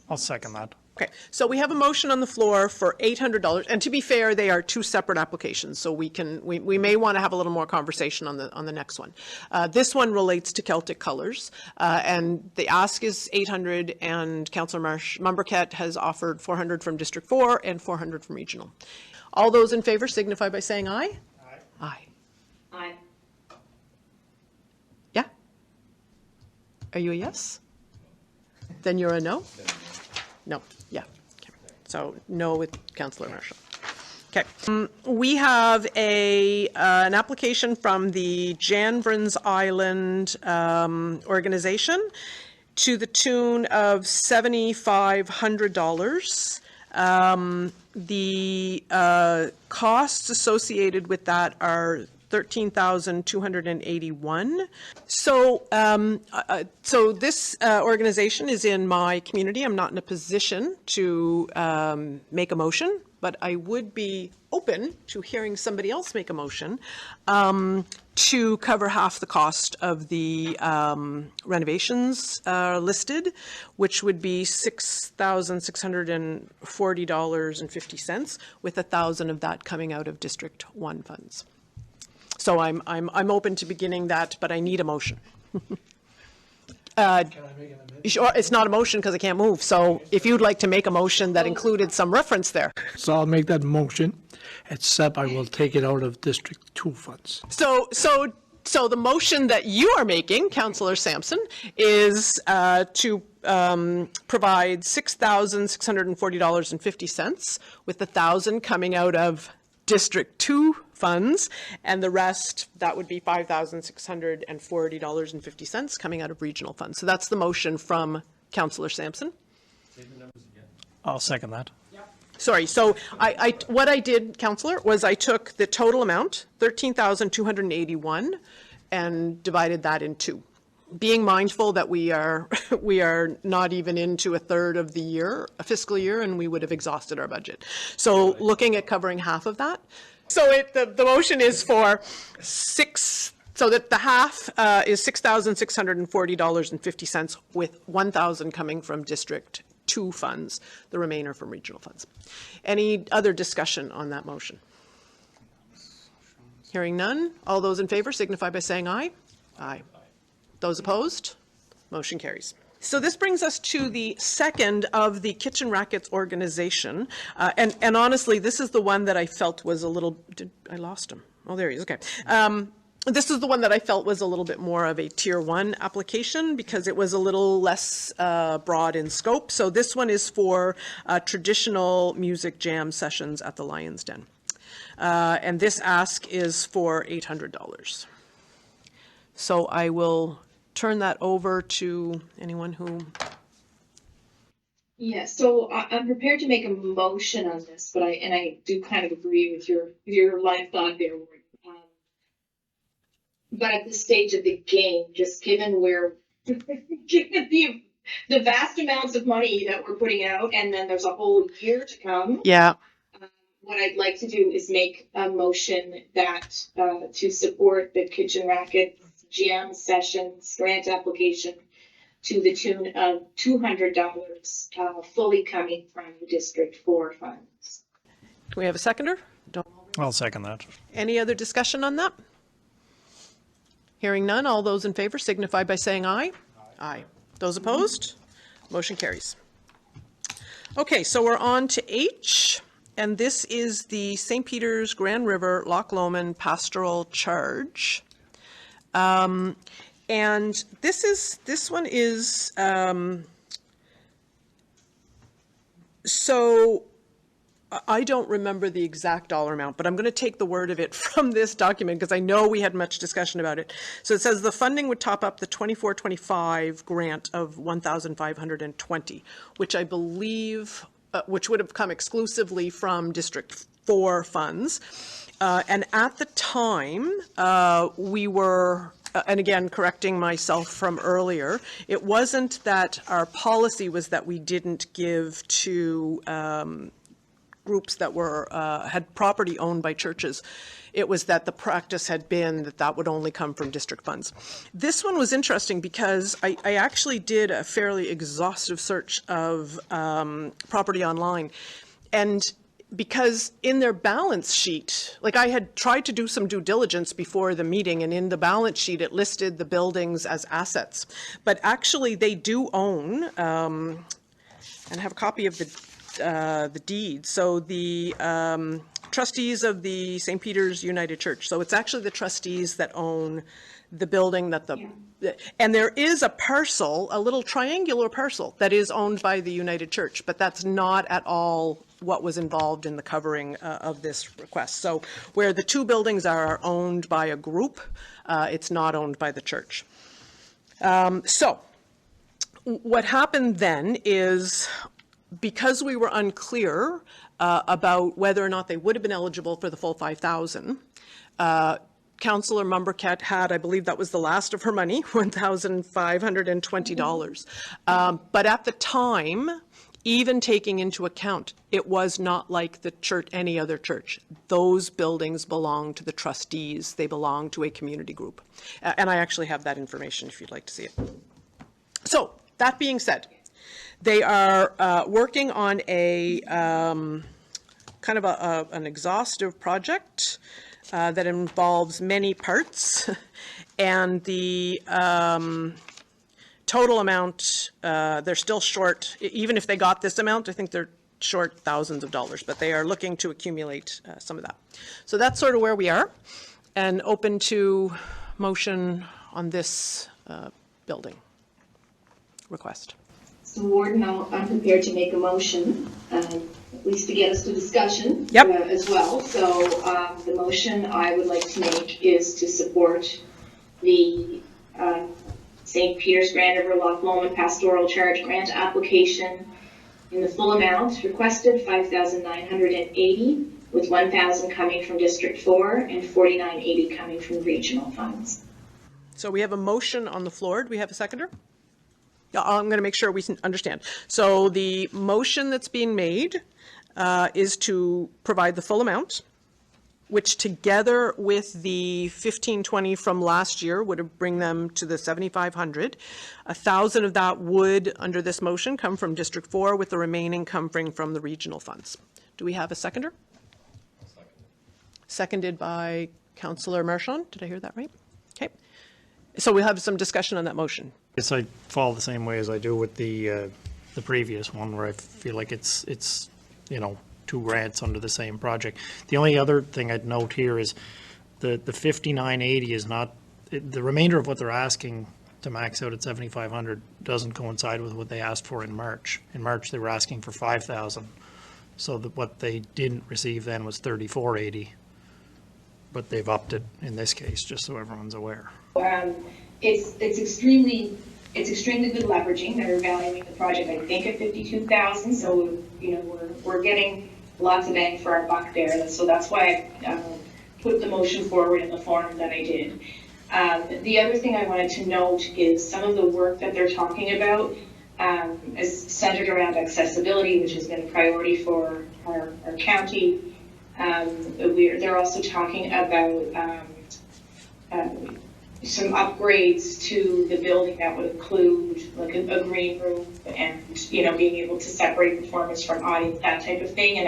I'll second that.
Okay, so we have a motion on the floor for $800, and to be fair, they are two separate applications, so we may want to have a little more conversation on the next one. This one relates to Celtic Colors, and the ask is $800, and Councillor Mumbercat has offered $400 from District 4 and $400 from regional. All those in favor signify by saying aye. Aye.
Aye.
Yeah? Are you a yes? Then you're a no? No, yeah. Okay. So no with Councillor Marshall. Okay. We have an application from the Janvrin's Island organization to the tune of $7,500. The costs associated with that are $13,281. So this organization is in my community. I'm not in a position to make a motion, but I would be open to hearing somebody else make a motion to cover half the cost of the renovations listed, which would be $6,640.50, with $1,000 of that coming out of District 1 funds. So I'm open to beginning that, but I need a motion. Sure, it's not a motion because I can't move. So if you'd like to make a motion that included some reference there.
So I'll make that motion, except I will take it out of District 2 funds.
So the motion that you are making, Councillor Sampson, is to provide $6,640.50, with $1,000 coming out of District 2 funds, and the rest, that would be $5,640.50 coming out of regional funds. So that's the motion from Councillor Sampson.
I'll second that.
Sorry, so what I did, Councillor, was I took the total amount, $13,281, and divided that in two, being mindful that we are not even into a third of the year, a fiscal year, and we would have exhausted our budget. So looking at covering half of that. So the motion is for so that the half is $6,640.50, with $1,000 coming from District 2 funds, the remainder from regional funds. Any other discussion on that motion? Hearing none, all those in favor signify by saying aye. Aye. Those opposed? Motion carries. So this brings us to the second of the kitchen rackets organization. And honestly, this is the one that I felt was a little, I lost him. Oh, there he is, okay. This is the one that I felt was a little bit more of a tier 1 application because it was a little less broad in scope. So this one is for traditional music jam sessions at the Lion's Den. And this ask is for $800. So I will turn that over to anyone who.
Yeah, so I'm prepared to make a motion on this, but I do kind of agree with your line of thought there. But at this stage of the game, just given given the vast amounts of money that we're putting out, and then there's a whole year to come.
Yeah.
What I'd like to do is make a motion that to support the Kitchen Racket Jam Sessions grant application to the tune of $200, fully coming from the District 4 funds.
Do we have a seconder?
I'll second that.
Any other discussion on that? Hearing none, all those in favor signify by saying aye. Aye. Those opposed? Motion carries. Okay, so we're on to H, and this is the St. Peter's Grand River Loch Lomond Pastoral Charge. And this one is, so I don't remember the exact dollar amount, but I'm going to take the word of it from this document because I know we had much discussion about it. So it says the funding would top up the 24-25 grant of $1,520, which I believe, which would have come exclusively from District 4 funds. And at the time, we were, and again, correcting myself from earlier, it wasn't that our policy was that we didn't give to groups that were had property owned by churches. It was that the practice had been that that would only come from district funds. This one was interesting because I actually did a fairly exhaustive search of property online, and because in their balance sheet, like I had tried to do some due diligence before the meeting, and in the balance sheet it listed the buildings as assets, but actually they do own, and I have a copy of the deed. So the trustees of the St. Peter's United Church. So it's actually the trustees that own the building that and there is a parcel, a little triangular parcel that is owned by the United Church, but that's not at all what was involved in the covering of this request. So where the two buildings are owned by a group, it's not owned by the church. So what happened then is, because we were unclear about whether or not they would have been eligible for the full $5,000, Councillor Mumbercat had, I believe that was the last of her money, $1,520. But at the time, even taking into account, it was not like the church, any other church. Those buildings belong to the trustees. They belong to a community group. And I actually have that information if you'd like to see it. So, that being said, they are working on a kind of an exhaustive project that involves many parts, and the total amount, they're still short. Even if they got this amount, I think they're short thousands of dollars, but they are looking to accumulate some of that. So that's sort of where we are, and open to motion on this building request.
So Warden, I'm prepared to make a motion, at least to get us to discussion.
Yep.
As well. So the motion I would like to make is to support the St. Peter's Grand River Loch Lomond Pastoral Charge Grant application in the full amount requested, $5,980, with $1,000 coming from District 4 and $49.80 coming from regional funds.
So we have a motion on the floor. Do we have a seconder? I'm going to make sure we understand. So the motion that's being made is to provide the full amount, which together with the $1,520 from last year would bring them to the $7,500. $1,000 of that would, under this motion, come from District 4, with the remaining coming from the regional funds. Do we have a seconder? Seconded by Councillor Marchand. Did I hear that right? Okay. So we'll have some discussion on that motion.
Yes, I fall the same way as I do with the previous one, where I feel like it's you know, two grants under the same project. The only other thing I'd note here is the $5,980 is not, the remainder of what they're asking to max out at $7,500 doesn't coincide with what they asked for in March. In March, they were asking for $5,000. So that what they didn't receive then was $3,480, but they've upped it in this case, just so everyone's aware.
It's extremely good leveraging. They're valuing the project, I think, at $52,000. So you know we're getting lots of bang for our buck there. So that's why I put the motion forward in the form that I did. The other thing I wanted to note is some of the work that they're talking about is centered around accessibility, which has been a priority for our county. They're also talking about some upgrades to the building that would include like a green room and, you know, being able to separate performance from audience, that type of thing. And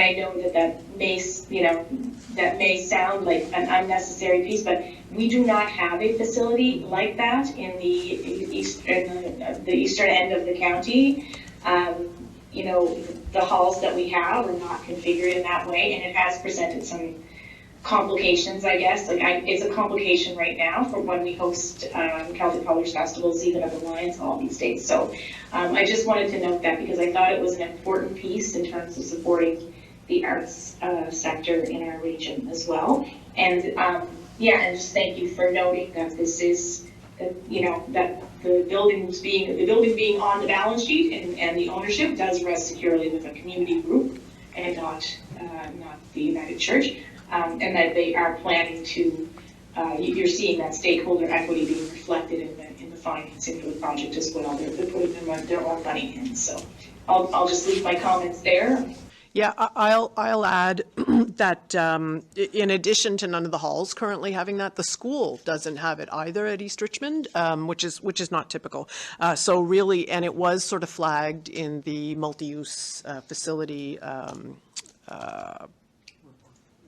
I know that may sound like an unnecessary piece, but we do not have a facility like that in the eastern end of the county. You know, the halls that we have are not configured in that way, and it has presented some complications, I guess. Like it's a complication right now for when we host Celtic Colors festivals, even at the Lions Hall these days. So I just wanted to note that because I thought it was an important piece in terms of supporting the arts sector in our region as well. And yeah, and just thank you for noting that this is, you know, that the building being on the balance sheet and the ownership does rest securely with a community group and not the United Church. And that they are planning to, you're seeing that stakeholder equity being reflected in the financing for the project as well. They're putting their own money in. So I'll just leave my comments there.
Yeah, I'll add that in addition to none of the halls currently having that, the school doesn't have it either at East Richmond, which is not typical. So really, and it was sort of flagged in the multi-use facility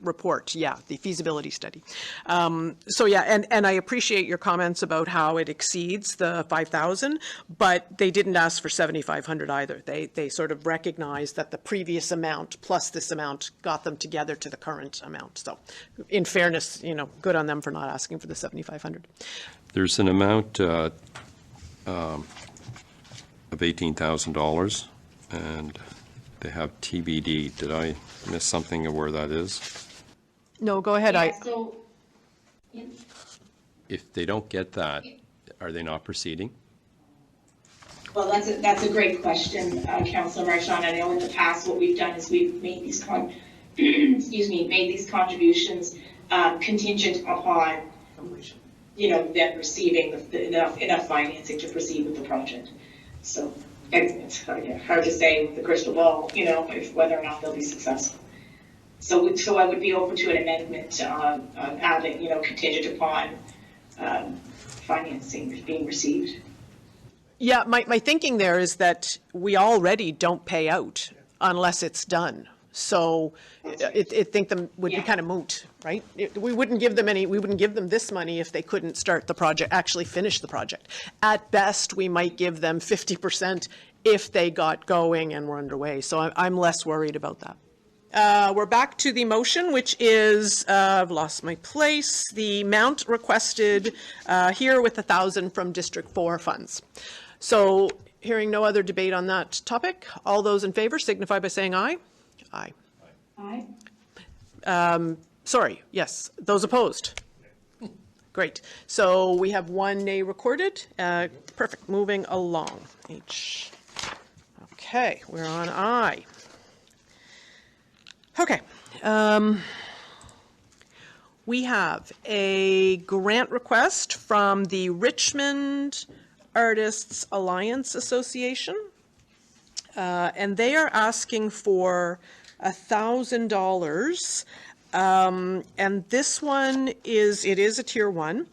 report, yeah, the feasibility study. So yeah, and I appreciate your comments about how it exceeds the 5,000, but they didn't ask for 7,500 either. They sort of recognized that the previous amount plus this amount got them together to the current amount. So in fairness, you know, good on them for not asking for the 7,500.
There's an amount of $18,000, and they have TBD. Did I miss something of where that is?
No, go ahead.
Yeah, so,
If they don't get that, are they not proceeding?
well, that's a great question, Councillor Marchand. I know in the past what we've done is we've made these made these contributions contingent upon, them receiving enough financing to proceed with the project. So it's hard to say with the crystal ball, if whether or not they'll be successful. So I would be open to an amendment adding, contingent upon financing being received.
Yeah, my thinking there is that we already don't pay out unless it's done. So I think them would be kind of moot, right? We wouldn't give them this money if they couldn't start the project, actually finish the project. At best, we might give them 50% if they got going and were underway. So I'm less worried about that. We're back to the motion, which is, I've lost my place, the amount requested here with 1,000 from District 4 funds. So hearing no other debate on that topic, all those in favor signify by saying aye. Aye.
Aye.
Sorry, yes. Those opposed? Great. So we have one nay recorded. Perfect. Moving along. H. Okay, we're on I. Okay. We have a grant request from the Richmond Artists Alliance Association. And they are asking for $1,000. And this one is a tier 1.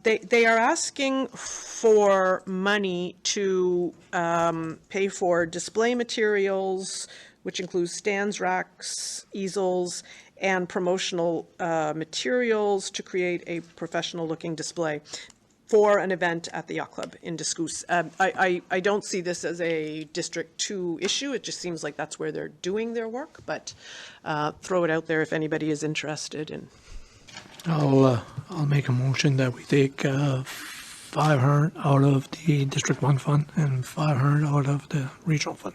They are asking for money to pay for display materials, which includes stands, racks, easels, and promotional materials to create a professional-looking display for an event at the Yacht Club in Discouse. I don't see this as a District 2 issue. It just seems like that's where they're doing their work, but throw it out there if anybody is interested. And
I'll make a motion that we take 500 out of the District 1 fund and 500 out of the regional fund.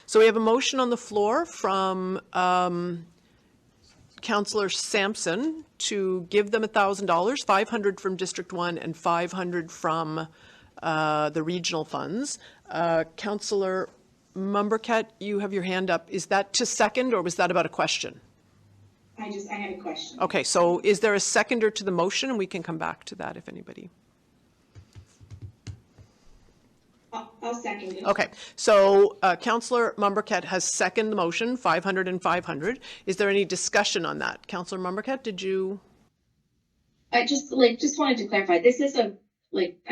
so we have a motion on the floor from Councillor Sampson to give them $1,000, 500 from District 1 and 500 from the regional funds. Councillor Mumbercat, you have your hand up. Is that to second, or was that about a question?
I had a question.
Okay, so is there a seconder to the motion? And we can come back to that if anybody.
I'll second it.
Okay, so Councillor Mumbercat has seconded the motion, 500 and 500. Is there any discussion on that? Councillor Mumbercat, did you?
I just wanted to clarify. This is I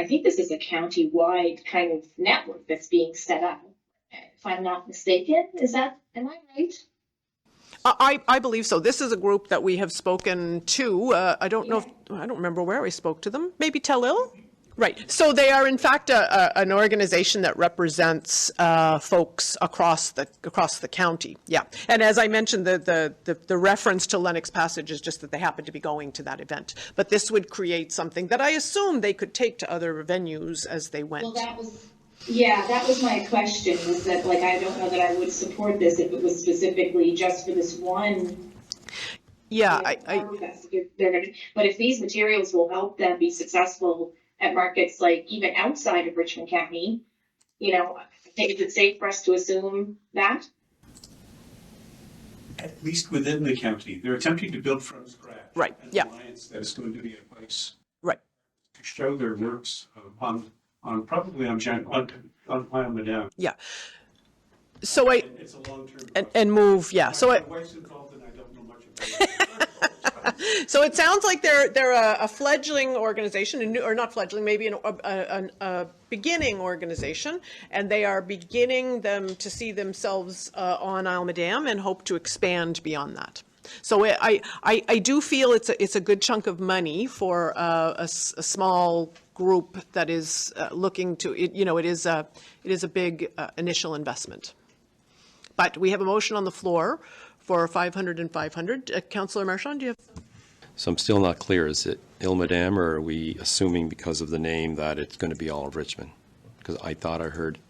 think this is a county-wide kind of network that's being set up. If I'm not mistaken, am I right?
I believe so. This is a group that we have spoken to. I don't know I don't remember where we spoke to them. Maybe Tellil? Right. So they are, in fact, an organization that represents folks across the county. Yeah. And as I mentioned, the reference to Lennox Passage is just that they happen to be going to that event. But this would create something that I assume they could take to other venues as they went.
Well, that was my question, was that, I don't know that I would support this if it was specifically just for this one.
Yeah.
But if these materials will help them be successful at markets even outside of Richmond County, I think is it safe for us to assume that?
At least within the county, they're attempting to build from scratch.
Right.
An
Yeah.
alliance that is going to be in place.
Right.
To show their works on Madame.
Yeah. So
It's a long-term.
and move. Yeah. So
my wife's involved, and I don't know much about it.
So it sounds like they're a fledgling organization, or not fledgling, maybe a beginning organization, and they are beginning them to see themselves on Isle Madame and hope to expand beyond that. So I do feel it's a good chunk of money for a small group that is looking to it. It is a big initial investment. But we have a motion on the floor for 500 and 500. Councillor Marchand, do you have?
So I'm still not clear. Is it Isle Madame, or are we assuming because of the name that it's going to be all of Richmond? Because I thought I heard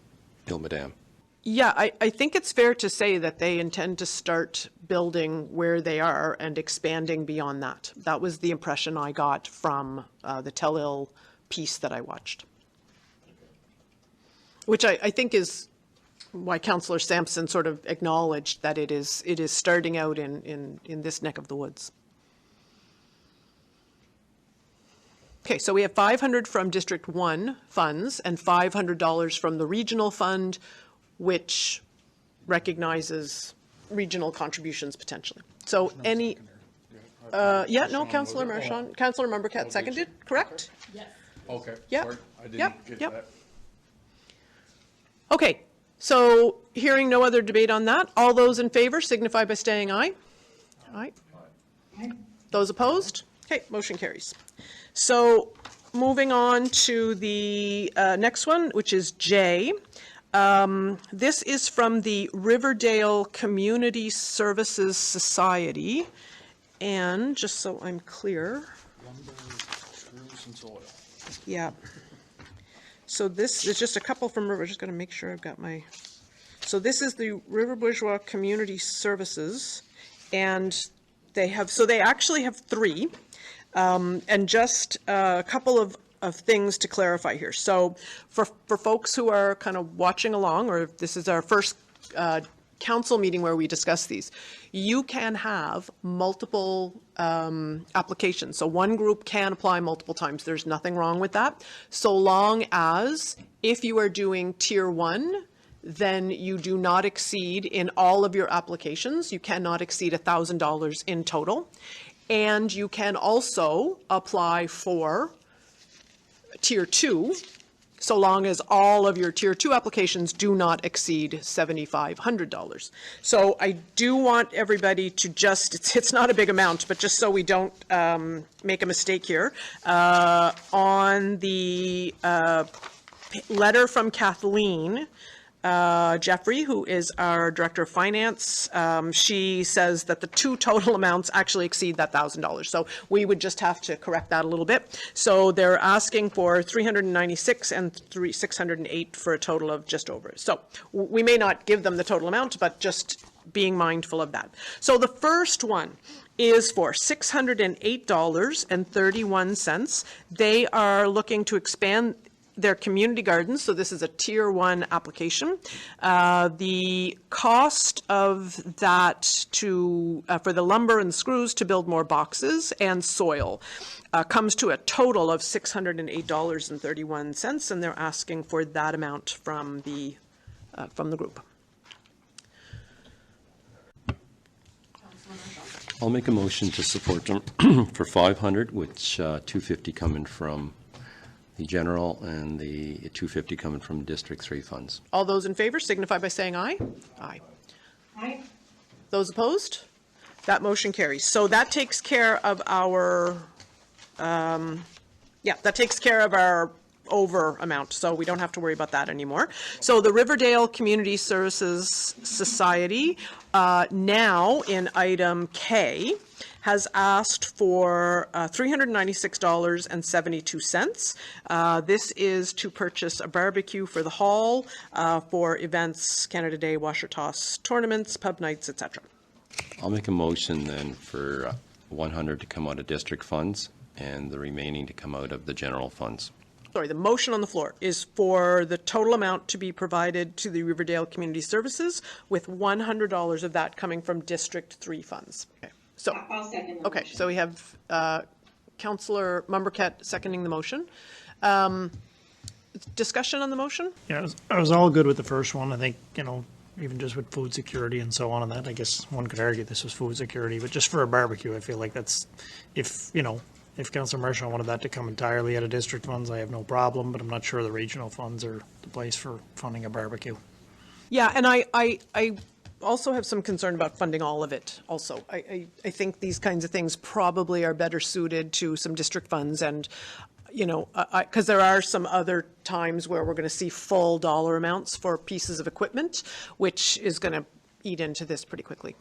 Isle Madame.
Yeah, I think it's fair to say that they intend to start building where they are and expanding beyond that. That was the impression I got from the Tellil piece that I watched. Which I think is why Councillor Sampson sort of acknowledged that it is starting out in this neck of the woods. Okay, so we have 500 from District 1 funds and $500 from the regional fund, which recognizes regional contributions potentially. So any, yeah, no, Councillor Marchand, Councillor Membercat seconded, correct?
Okay,
Yep.
sorry, I didn't
Yep,
get
yep.
that.
Okay, so hearing no other debate on that, all those in favor signify by saying aye. Aye. Those opposed? Okay, motion carries. So moving on to the next one, which is J. This is from the Riverdale Community Services Society. And just so I'm clear. Yeah. So this is just a couple from River, just going to make sure I've got my, so this is the River Bourgeois Community Services, and they have, so they actually have three, and just a couple of things to clarify here. So for folks who are kind of watching along, or if this is our first council meeting where we discuss these, you can have multiple applications. So one group can apply multiple times. There's nothing wrong with that. So long as if you are doing tier 1, then you do not exceed in all of your applications, you cannot exceed $1,000 in total. And you can also apply for tier 2, so long as all of your tier 2 applications do not exceed $7,500. So I do want everybody to just, it's not a big amount, but just so we don't make a mistake here, on the letter from Kathleen Jeffrey, who is our Director of Finance, she says that the two total amounts actually exceed that $1,000. So we would just have to correct that a little bit. So they're asking for 396 and 608 for a total of just over. So we may not give them the total amount, but just being mindful of that. So the first one is for $608.31. They are looking to expand their community gardens, so this is a tier 1 application. The cost of that to for the lumber and screws to build more boxes and soil comes to a total of $608.31, and they're asking for that amount from the group.
I'll make a motion to support them for 500, which 250 coming from the general and the 250 coming from District 3 funds.
All those in favor signify by saying aye. Aye.
Aye.
Those opposed? That motion carries. So that takes care of our, that takes care of our over amount, so we don't have to worry about that anymore. So the Riverdale Community Services Society, now in item K, has asked for $396.72. This is to purchase a barbecue for the hall, for events, Canada Day, washer toss tournaments, pub nights, etc.
I'll make a motion then for 100 to come out of district funds and the remaining to come out of the general funds.
Sorry, the motion on the floor is for the total amount to be provided to the Riverdale Community Services, with $100 of that coming from District 3 funds. Okay. So,
I'll second the
okay,
motion.
so we have Councillor Membercat seconding the motion. Discussion on the motion?
Yeah, I was all good with the first one. I think, even just with food security and so on and that, I guess one could argue this was food security, but just for a barbecue, I feel like that's, if Councillor Marchand wanted that to come entirely out of district funds, I have no problem, but I'm not sure the regional funds are the place for funding a barbecue.
Yeah, and I also have some concern about funding all of it also. I think these kinds of things probably are better suited to some district funds, and, because there are some other times where we're going to see full dollar amounts for pieces of equipment, which is going to eat into this pretty quickly.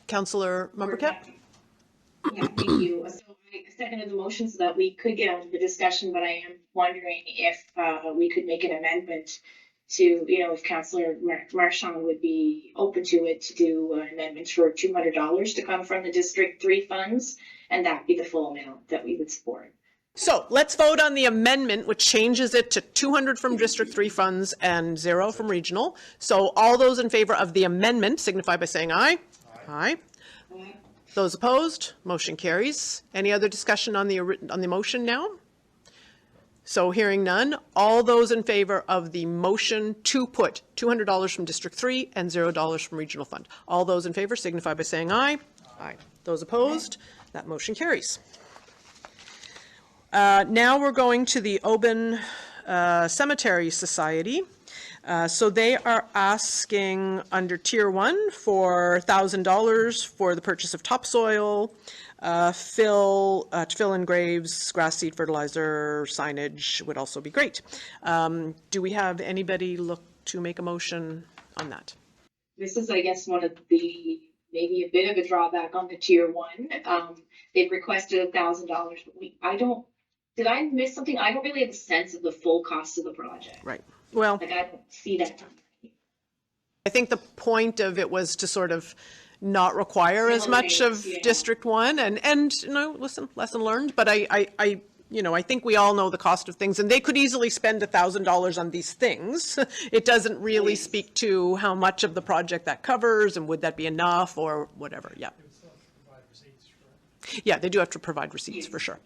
Councillor Membercat?
Yeah, thank you. So I seconded the motion so that we could get onto the discussion, but I am wondering if we could make an amendment to, if Councillor Marchand would be open to it, to do an amendment for $200 to come from the District 3 funds, and that be the full amount that we would support.
So let's vote on the amendment, which changes it to 200 from District 3 funds and 0 from regional. So all those in favor of the amendment signify by saying aye. Aye. Those opposed? Motion carries. Any other discussion on the motion now? So hearing none, all those in favor of the motion to put $200 from District 3 and $0 from Regional Fund. All those in favor signify by saying aye. Aye. Those opposed? That motion carries. Now we're going to the Oban Cemetery Society. So they are asking under Tier 1 for $1,000 for the purchase of topsoil, to fill in graves, grass seed fertilizer, signage would also be great. Do we have anybody look to make a motion on that?
This is, I guess, one of the, maybe a bit of a drawback on the Tier 1. They've requested $1,000, but did I miss something? I don't really have a sense of the full cost of the project.
Right. Well,
Like, I don't see that.
I think the point of it was to sort of not require as much of District 1 and listen, lesson learned, but I think we all know the cost of things, and they could easily spend $1,000 on these things. It doesn't really speak to how much of the project that covers, and would that be enough or whatever. Yeah. Yeah, they do have to provide receipts for sure.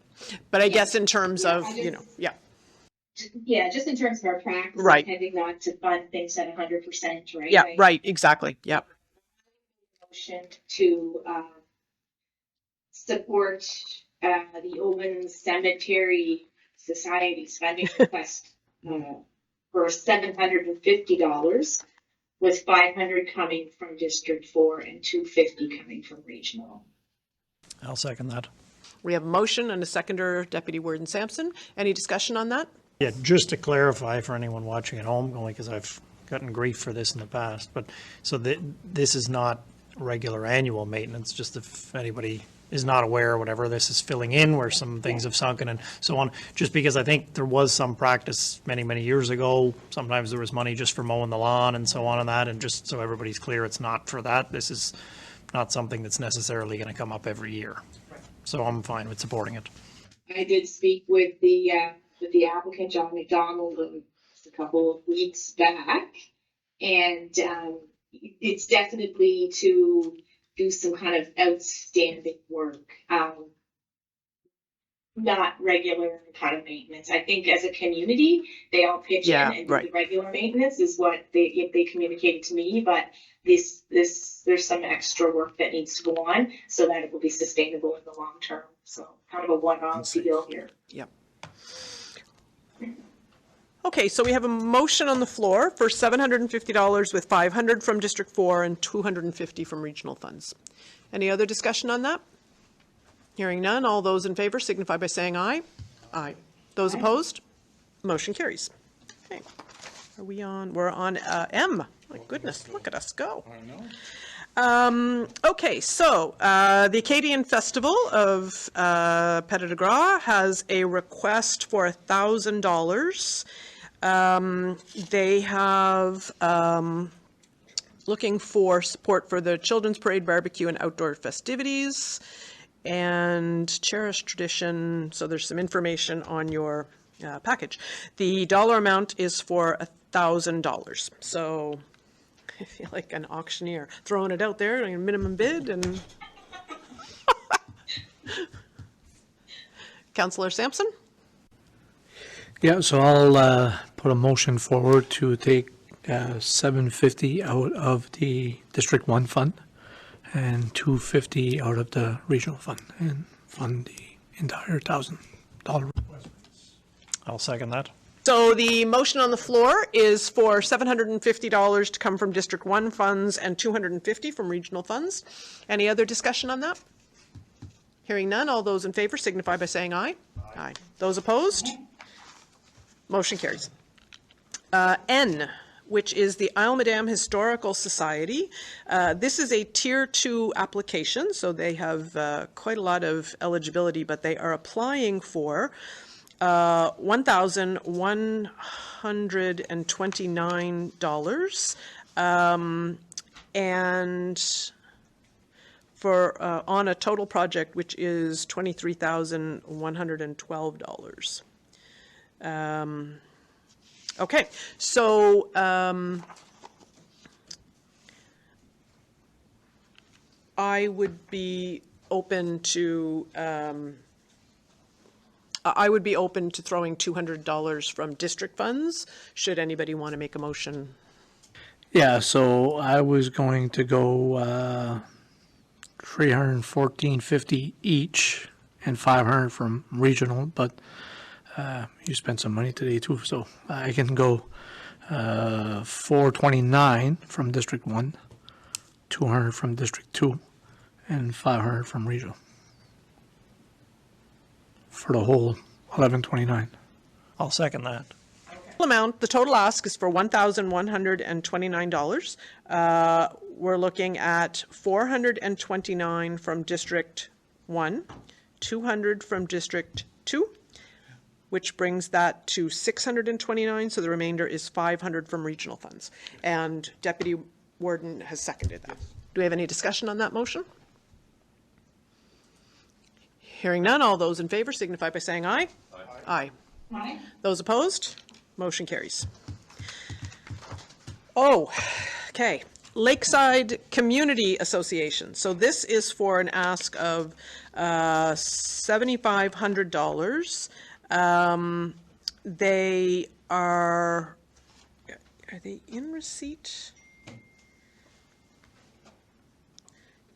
But I guess in terms of, yeah.
Yeah, just in terms of our practice,
Right.
tending not to fund things at 100%, right?
Yeah, right, exactly, yeah.
Motion to support the Oban Cemetery Society's funding request for $750, with $500 coming from District 4 and $250 coming from Regional.
I'll second that.
We have a motion and a seconder, Deputy Warden Sampson. Any discussion on that?
Yeah, just to clarify for anyone watching at home, only because I've gotten grief for this in the past, but so this is not regular annual maintenance, just if anybody is not aware or whatever, this is filling in where some things have sunken and so on, just because I think there was some practice many, many years ago. Sometimes there was money just for mowing the lawn and so on and that, and just so everybody's clear, it's not for that. This is not something that's necessarily going to come up every year. So I'm fine with supporting it.
I did speak with the applicant, John McDonald, a couple of weeks back, and it's definitely to do some kind of outstanding work, not regular kind of maintenance. I think as a community, they all pitch in, and do the regular maintenance is what they communicated to me, but there's some extra work that needs to go on so that it will be sustainable in the long term. So kind of a one-off deal here.
Yep. Okay, so we have a motion on the floor for $750 with $500 from District 4 and $250 from regional funds. Any other discussion on that? Hearing none, all those in favor signify by saying aye. Aye. Those opposed? Motion carries. Okay. Are we on? We're on M. My goodness, look at us go. Okay, so the Acadian Festival of Petit de Gras has a request for $1,000. They have looking for support for the Children's Parade, barbecue, and outdoor festivities, and cherished tradition. So there's some information on your package. The dollar amount is for $1,000. So I feel like an auctioneer throwing it out there, a minimum bid, and Councillor Sampson?
Yeah, so I'll put a motion forward to take $750 out of the District 1 fund and $250 out of the regional fund and fund the entire $1,000 request.
I'll second that.
So the motion on the floor is for $750 to come from District 1 funds and $250 from regional funds. Any other discussion on that? Hearing none, all those in favor signify by saying aye. Aye. Those opposed? Motion carries. N, which is the Isle Madame Historical Society. This is a Tier 2 application, so they have quite a lot of eligibility, but they are applying for $1,129, and for on a total project which is $23,112. Okay, so I would be open to, I would be open to throwing $200 from district funds, should anybody want to make a motion.
Yeah, so I was going to go $314.50 each and $500 from regional, but you spent some money today too, so I can go $429 from District 1, $200 from District 2, and $500 from regional. For the whole $1129.
I'll second that.
Amount, the total ask is for $1,129. We're looking at $429 from District 1, $200 from District 2, which brings that to $629, so the remainder is $500 from regional funds. And Deputy Warden has seconded that. Do we have any discussion on that motion? Hearing none, all those in favor signify by saying aye. Aye.
Aye.
Those opposed? Motion carries. Oh, okay. Lakeside Community Association. So this is for an ask of $7,500. They are they in receipt?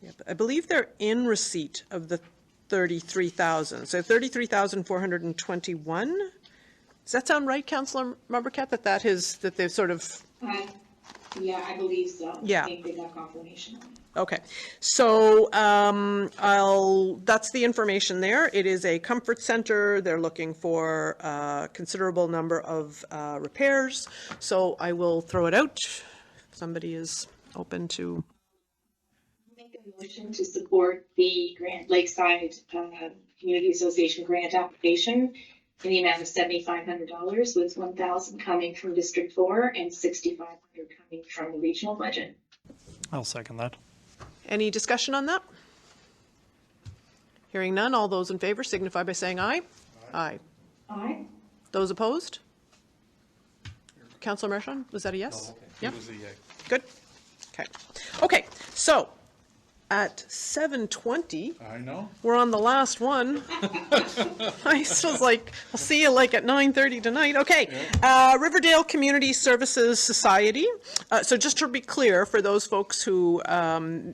Yeah, I believe they're in receipt of the 33,000. So 33,421. Does that sound right, Councillor Membercat, that they've sort of?
Yeah, I believe so.
Yeah.
I think they got confirmation on it.
Okay, so that's the information there. It is a comfort center. They're looking for a considerable number of repairs. So I will throw it out. If somebody is open to.
Make a motion to support the Lakeside Community Association grant application in the amount of $7,500, with $1,000 coming from District 4 and $6,500 coming from the regional budget.
I'll second that.
Any discussion on that? Hearing none, all those in favor signify by saying aye. Aye.
Aye.
Those opposed? Councillor Mershon, was that a yes? Yeah.
It was a yay.
Good. Okay. Okay, so at 7:20,
I know.
we're on the last one. I was like, I'll see you like at 9:30 tonight. Okay, Riverdale Community Services Society. So just to be clear, for those folks who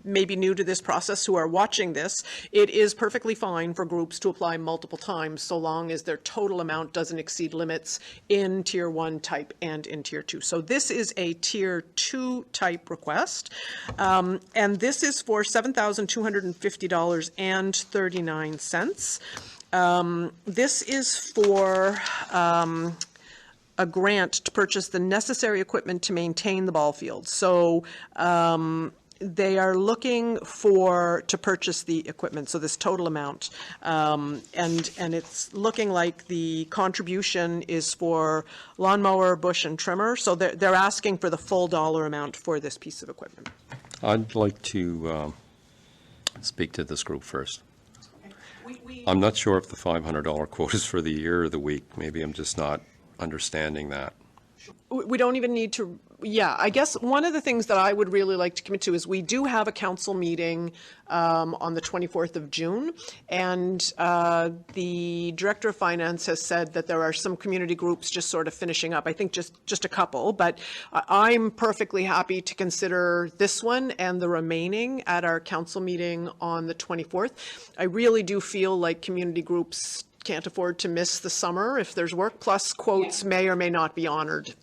may be new to this process, who are watching this, it is perfectly fine for groups to apply multiple times, so long as their total amount doesn't exceed limits in Tier 1 type and in Tier 2. So this is a Tier 2 type request, and this is for $7,250.39. This is for a grant to purchase the necessary equipment to maintain the ball field. So they are looking to purchase the equipment, so this total amount. And it's looking like the contribution is for lawnmower, bush, and trimmer. So they're asking for the full dollar amount for this piece of equipment.
I'd like to speak to this group first. I'm not sure if the $500 quote is for the year or the week. Maybe I'm just not understanding that.
We don't even need to, yeah, I guess one of the things that I would really like to commit to is we do have a council meeting on the 24th of June, and the Director of Finance has said that there are some community groups just sort of finishing up, I think just a couple, but I'm perfectly happy to consider this one and the remaining at our council meeting on the 24th. I really do feel like community groups can't afford to miss the summer if there's work, plus quotes may or may not be honored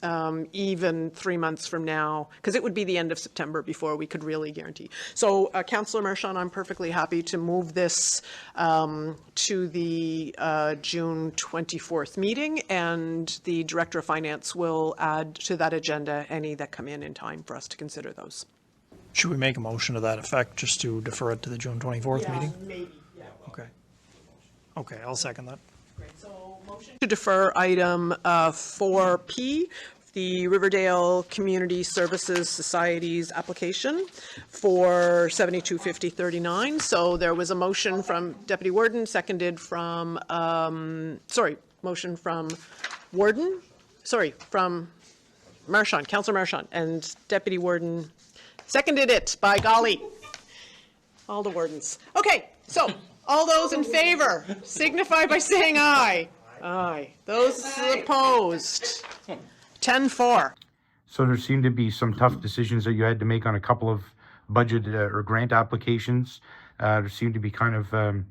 even 3 months from now, because it would be the end of September before we could really guarantee. So Councillor Mershon, I'm perfectly happy to move this to the June 24th meeting, and the Director of Finance will add to that agenda any that come in time for us to consider those.
Should we make a motion to that effect, just to defer it to the June 24th meeting?
Maybe, yeah.
Okay. Okay, I'll second that.
Great. So motion to defer item 4P, the Riverdale Community Services Society's application for $72.50.39. So there was a motion from Deputy Warden, seconded from, motion from Warden, from Mershon, Councillor Mershon, and Deputy Warden seconded it, by golly. All the wardens. Okay, so all those in favor signify by saying aye. Aye. Those opposed, 10-4.
So there seemed to be some tough decisions that you had to make on a couple of budget or grant applications. There seemed to be kind of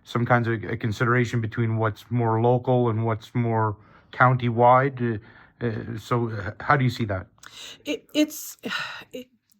some kinds of consideration between what's more local and what's more county-wide. So how do you see that?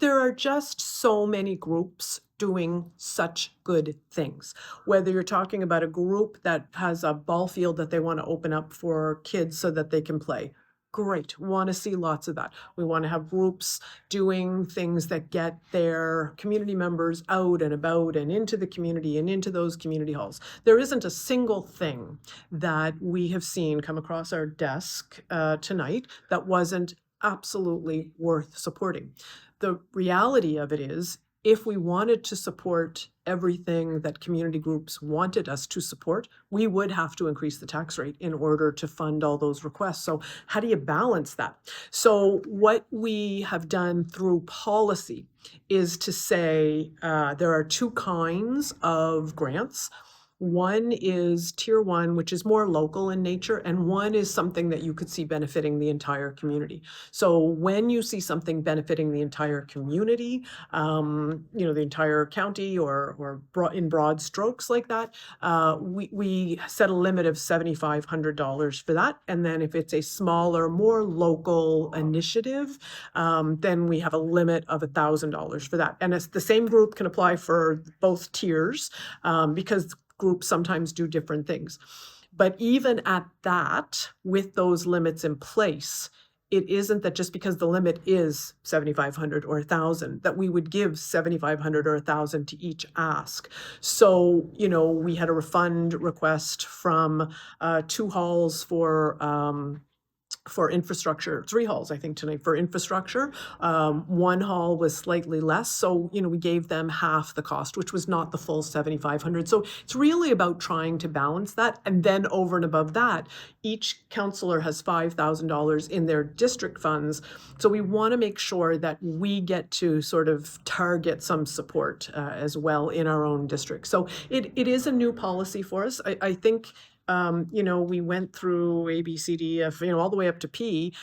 There are just so many groups doing such good things. Whether you're talking about a group that has a ball field that they want to open up for kids so that they can play. Great, want to see lots of that. We want to have groups doing things that get their community members out and about and into the community and into those community halls. There isn't a single thing that we have seen come across our desk tonight that wasn't absolutely worth supporting. The reality of it is, if we wanted to support everything that community groups wanted us to support, we would have to increase the tax rate in order to fund all those requests. So how do you balance that? So what we have done through policy is to say there are two kinds of grants. One is tier 1, which is more local in nature, and one is something that you could see benefiting the entire community. So when you see something benefiting the entire community, the entire county or in broad strokes like that, we set a limit of $7,500 for that. And then if it's a smaller, more local initiative, then we have a limit of $1,000 for that. And it's the same group can apply for both tiers because groups sometimes do different things. But even at that, with those limits in place, it isn't that just because the limit is $7,500 or $1,000 that we would give $7,500 or $1,000 to each ask. So, we had a refund request from 2 halls for infrastructure, 3 halls, I think, tonight for infrastructure. 1 hall was slightly less. So, we gave them half the cost, which was not the full $7,500. So it's really about trying to balance that. And then over and above that, each councillor has $5,000 in their district funds. So we want to make sure that we get to sort of target some support as well in our own district. So it is a new policy for us. I think we went through A, B, C, D, F, all the way up to P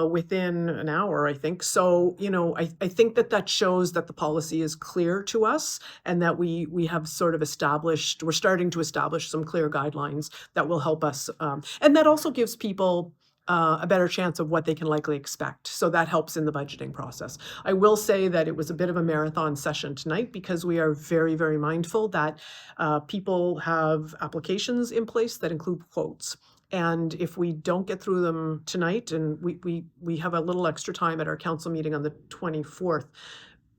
within an hour, I think. So, I think that shows that the policy is clear to us and that we have sort of we're starting to establish some clear guidelines that will help us. And that also gives people a better chance of what they can likely expect. So that helps in the budgeting process. I will say that it was a bit of a marathon session tonight because we are very, very mindful that people have applications in place that include quotes. And if we don't get through them tonight, and we have a little extra time at our council meeting on the 24th,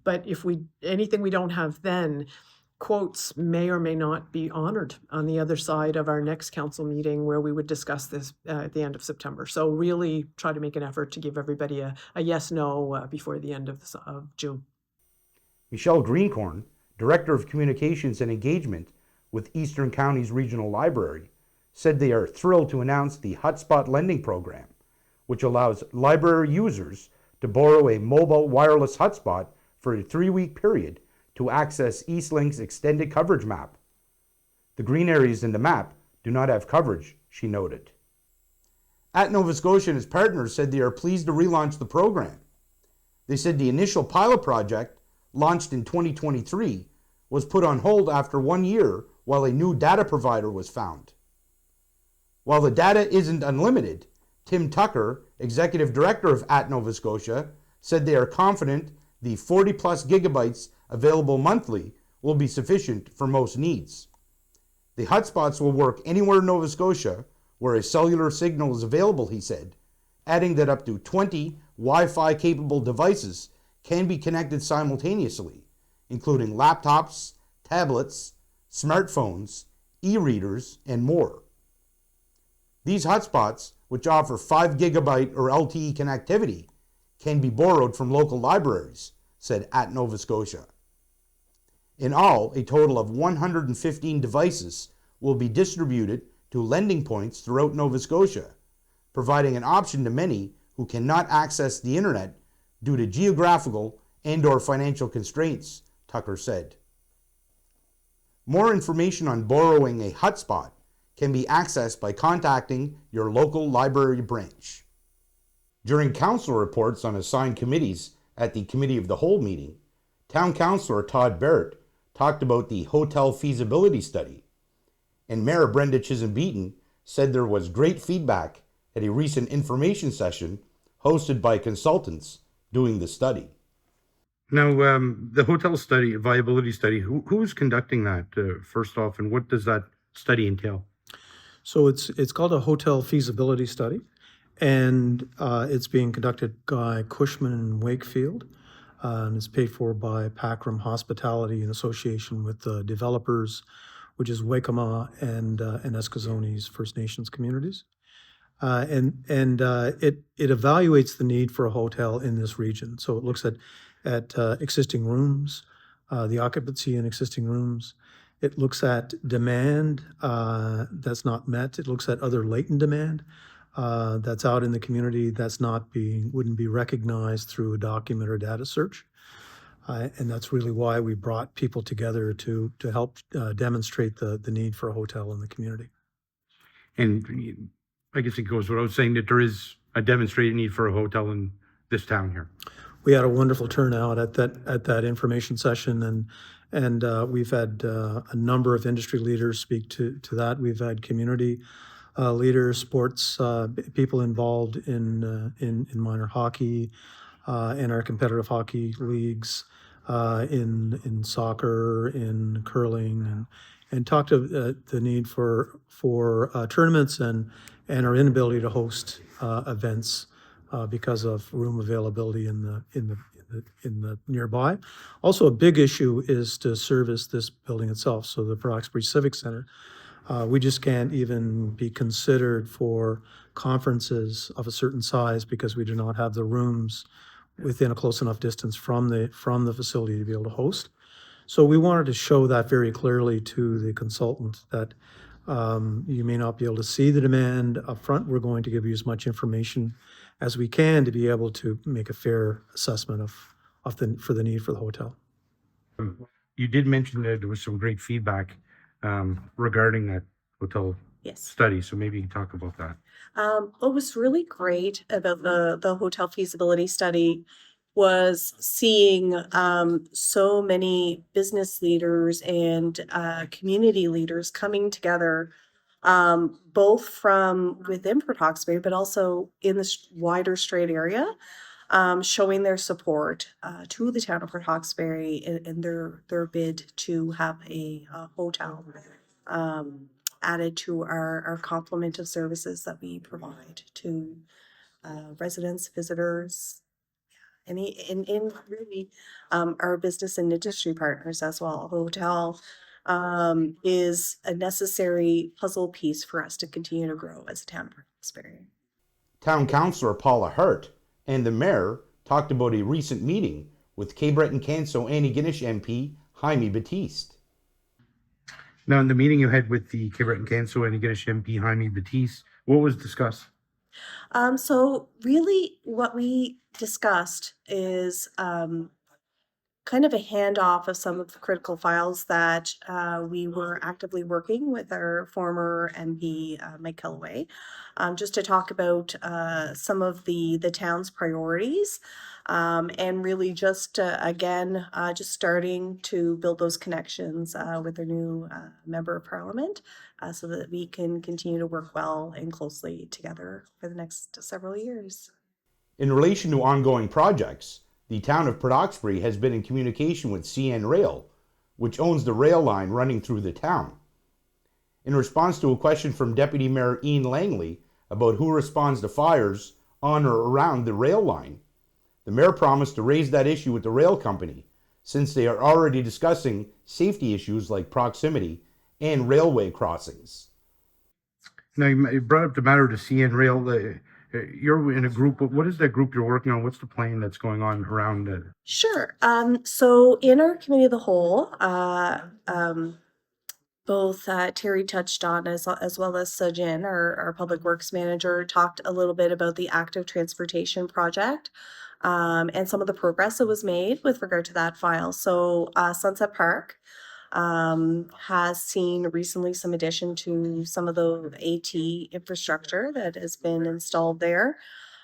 but if anything we don't have then, quotes may or may not be honored on the other side of our next council meeting where we would discuss this at the end of September. So really try to make an effort to give everybody a yes-no before the end of June.
Michelle Greencorn, Director of Communications and Engagement with Eastern Counties Regional Library, said they are thrilled to announce the Hotspot Lending Program, which allows library users to borrow a mobile wireless hotspot for a 3-week period to access Eastlink's extended coverage map. The green areas in the map do not have coverage, she noted. At Nova Scotia and its partners said they are pleased to relaunch the program. They said the initial pilot project, launched in 2023, was put on hold after 1 year while a new data provider was found. While the data isn't unlimited, Tim Tucker, Executive Director of At Nova Scotia, said they are confident the 40-plus gigabytes available monthly will be sufficient for most needs. The hotspots will work anywhere in Nova Scotia where a cellular signal is available, he said, adding that up to 20 Wi-Fi capable devices can be connected simultaneously, including laptops, tablets, smartphones, e-readers, and more. These hotspots, which offer 5 gigabyte or LTE connectivity, can be borrowed from local libraries, said At Nova Scotia. In all, a total of 115 devices will be distributed to lending points throughout Nova Scotia, providing an option to many who cannot access the internet due to geographical and/or financial constraints, Tucker said. More information on borrowing a hotspot can be accessed by contacting your local library branch. During council reports on assigned committees at the Committee of the Whole meeting, Town Councillor Todd Barrett talked about the hotel feasibility study, and Mayor Brenda Chisholm-Beaton said there was great feedback at a recent information session hosted by consultants doing the study. Now, the hotel study, viability study, who's conducting that first off, and what does that study entail?
So it's called a hotel feasibility study, and it's being conducted by Cushman and Wakefield, and it's paid for by Packram Hospitality in association with the developers, which is Waikama and Eskasoni's First Nations communities. It evaluates the need for a hotel in this region. So it looks at existing rooms, the occupancy in existing rooms. It looks at demand that's not met. It looks at other latent demand that's out in the community that's wouldn't be recognized through a document or data search. And that's really why we brought people together to help demonstrate the need for a hotel in the community.
And I guess it goes without saying that there is a demonstrated need for a hotel in this town here.
We had a wonderful turnout at that information session, and we've had a number of industry leaders speak to that. We've had community leaders, sports people involved in minor hockey, in our competitive hockey leagues, in soccer, in curling, and talked to the need for tournaments and our inability to host events because of room availability in the nearby. Also, a big issue is to service this building itself. So the Hawkesbury Civic Center, we just can't even be considered for conferences of a certain size because we do not have the rooms within a close enough distance from the facility to be able to host. So we wanted to show that very clearly to the consultant that you may not be able to see the demand up front. We're going to give you as much information as we can to be able to make a fair assessment for the need for the hotel.
You did mention that there was some great feedback regarding that hotel study, so maybe you can talk about that.
What was really great about the hotel feasibility study was seeing so many business leaders and community leaders coming together, both from within Port Hawkesbury, but also in the wider Strait area, showing their support to the town of Port Hawkesbury in their bid to have a hotel added to our complement of services that we provide to residents, visitors, and really our business and industry partners as well. A hotel is a necessary puzzle piece for us to continue to grow as a town of Port Hawkesbury.
Town Councillor Paula Hart and the Mayor talked about a recent meeting with Cape Breton-Canso Antigonish MP Jaime Batiste. Now, in the meeting you had with the Cape Breton-Canso Antigonish MP Jaime Batiste, what was discussed?
So really what we discussed is kind of a handoff of some of the critical files that we were actively working with our former MP, Mike Kellaway, just to talk about some of the town's priorities, and really just, again, just starting to build those connections with our new Member of Parliament so that we can continue to work well and closely together for the next several years.
In relation to ongoing projects, the town of Port Hawkesbury has been in communication with CN Rail, which owns the rail line running through the town. In response to a question from Deputy Mayor Ian Langley about who responds to fires on or around the rail line, the mayor promised to raise that issue with the rail company, since they are already discussing safety issues like proximity and railway crossings. Now, you brought up the matter to CN Rail. You're in a group. What is that group you're working on? What's the plan that's going on around it?
Sure. So in our committee of the whole, both Terry touched on as well as Sajin, our public works manager, talked a little bit about the active transportation project and some of the progress that was made with regard to that file. So Sunset Park has seen recently some addition to some of the AT infrastructure that has been installed there.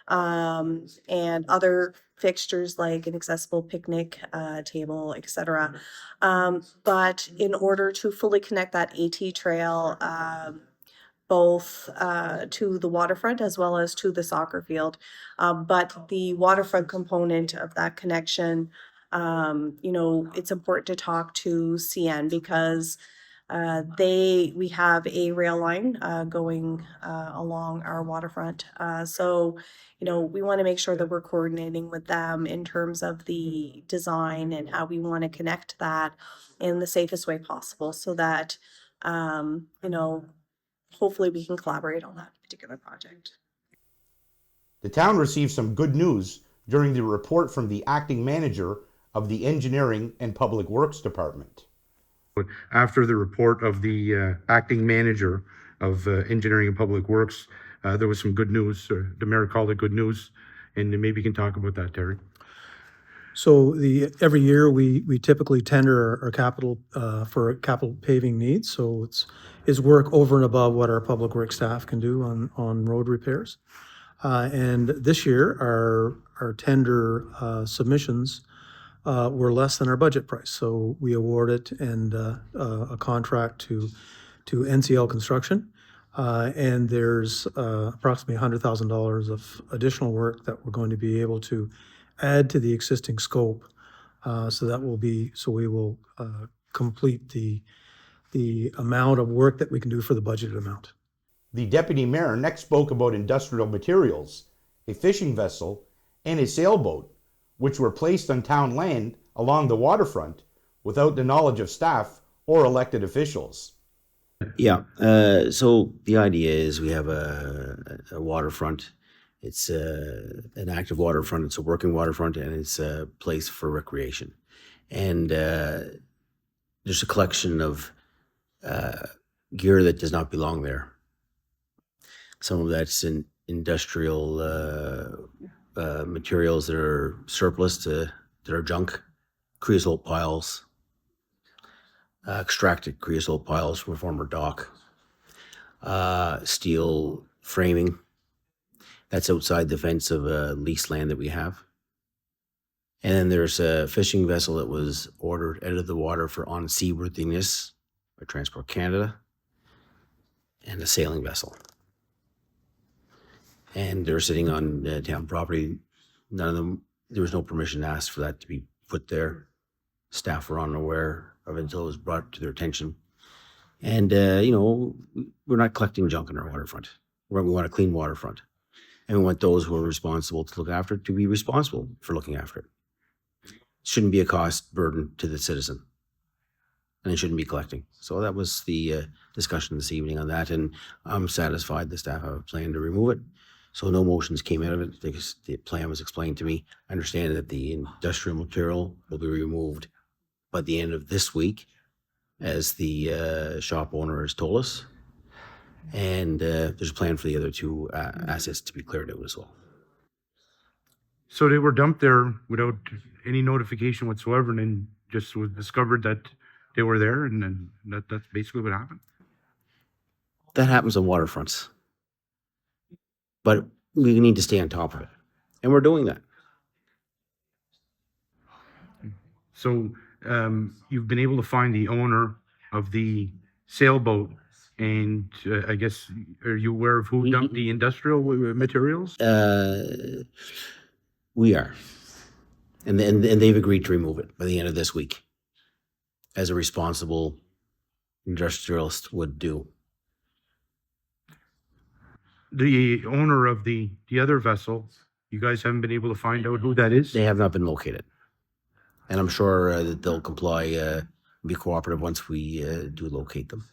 And other fixtures like an accessible picnic table, etc. But in order to fully connect that AT trail, both to the waterfront as well as to the soccer field. But the waterfront component of that connection, it's important to talk to CN because we have a rail line going along our waterfront. So, we want to make sure that we're coordinating with them in terms of the design and how we want to connect that in the safest way possible so that, hopefully we can collaborate on that particular project.
The town received some good news during the report from the acting manager of the Engineering and Public Works Department. After the report of the acting manager of Engineering and Public Works, there was some good news. The mayor called it good news, and maybe you can talk about that, Terry.
So every year we typically tender our capital for capital paving needs. So it's work over and above what our public works staff can do on road repairs. And this year our tender submissions were less than our budget price. So we awarded a contract to NCL Construction. And there's approximately $100,000 of additional work that we're going to be able to add to the existing scope. So we will complete the amount of work that we can do for the budgeted amount.
The deputy mayor next spoke about industrial materials, a fishing vessel, and a sailboat, which were placed on town land along the waterfront without the knowledge of staff or elected officials.
Yeah, so the idea is we have a waterfront. It's an active waterfront, it's a working waterfront, and it's a place for recreation. And there's a collection of gear that does not belong there. Some of that's in industrial materials that are surplus that are junk, creosote piles, extracted creosote piles from a former dock, steel framing. That's outside the fence of leased land that we have. And then there's a fishing vessel that was ordered out of the water for on seaworthiness by Transport Canada, and a sailing vessel. And they're sitting on town property. None of them, there was no permission asked for that to be put there. Staff were unaware of it until it was brought to their attention. And, we're not collecting junk on our waterfront. We want a clean waterfront. And we want those who are responsible to look after it to be responsible for looking after it. It shouldn't be a cost burden to the citizen. And it shouldn't be collecting. So that was the discussion this evening on that. And I'm satisfied the staff have a plan to remove it. So no motions came out of it because the plan was explained to me. I understand that the industrial material will be removed by the end of this week, as the shop owner has told us. And there's a plan for the other two assets to be cleared out as well.
So they were dumped there without any notification whatsoever, and then just was discovered that they were there, and then that's basically what happened.
That happens on waterfronts. But we need to stay on top of it. And we're doing that.
So you've been able to find the owner of the sailboat, and I guess, are you aware of who dumped the industrial materials?
We are. And they've agreed to remove it by the end of this week, as a responsible industrialist would do.
The owner of the other vessel, you guys haven't been able to find out who that is?
They have not been located. And I'm sure that they'll comply and be cooperative once we do locate them.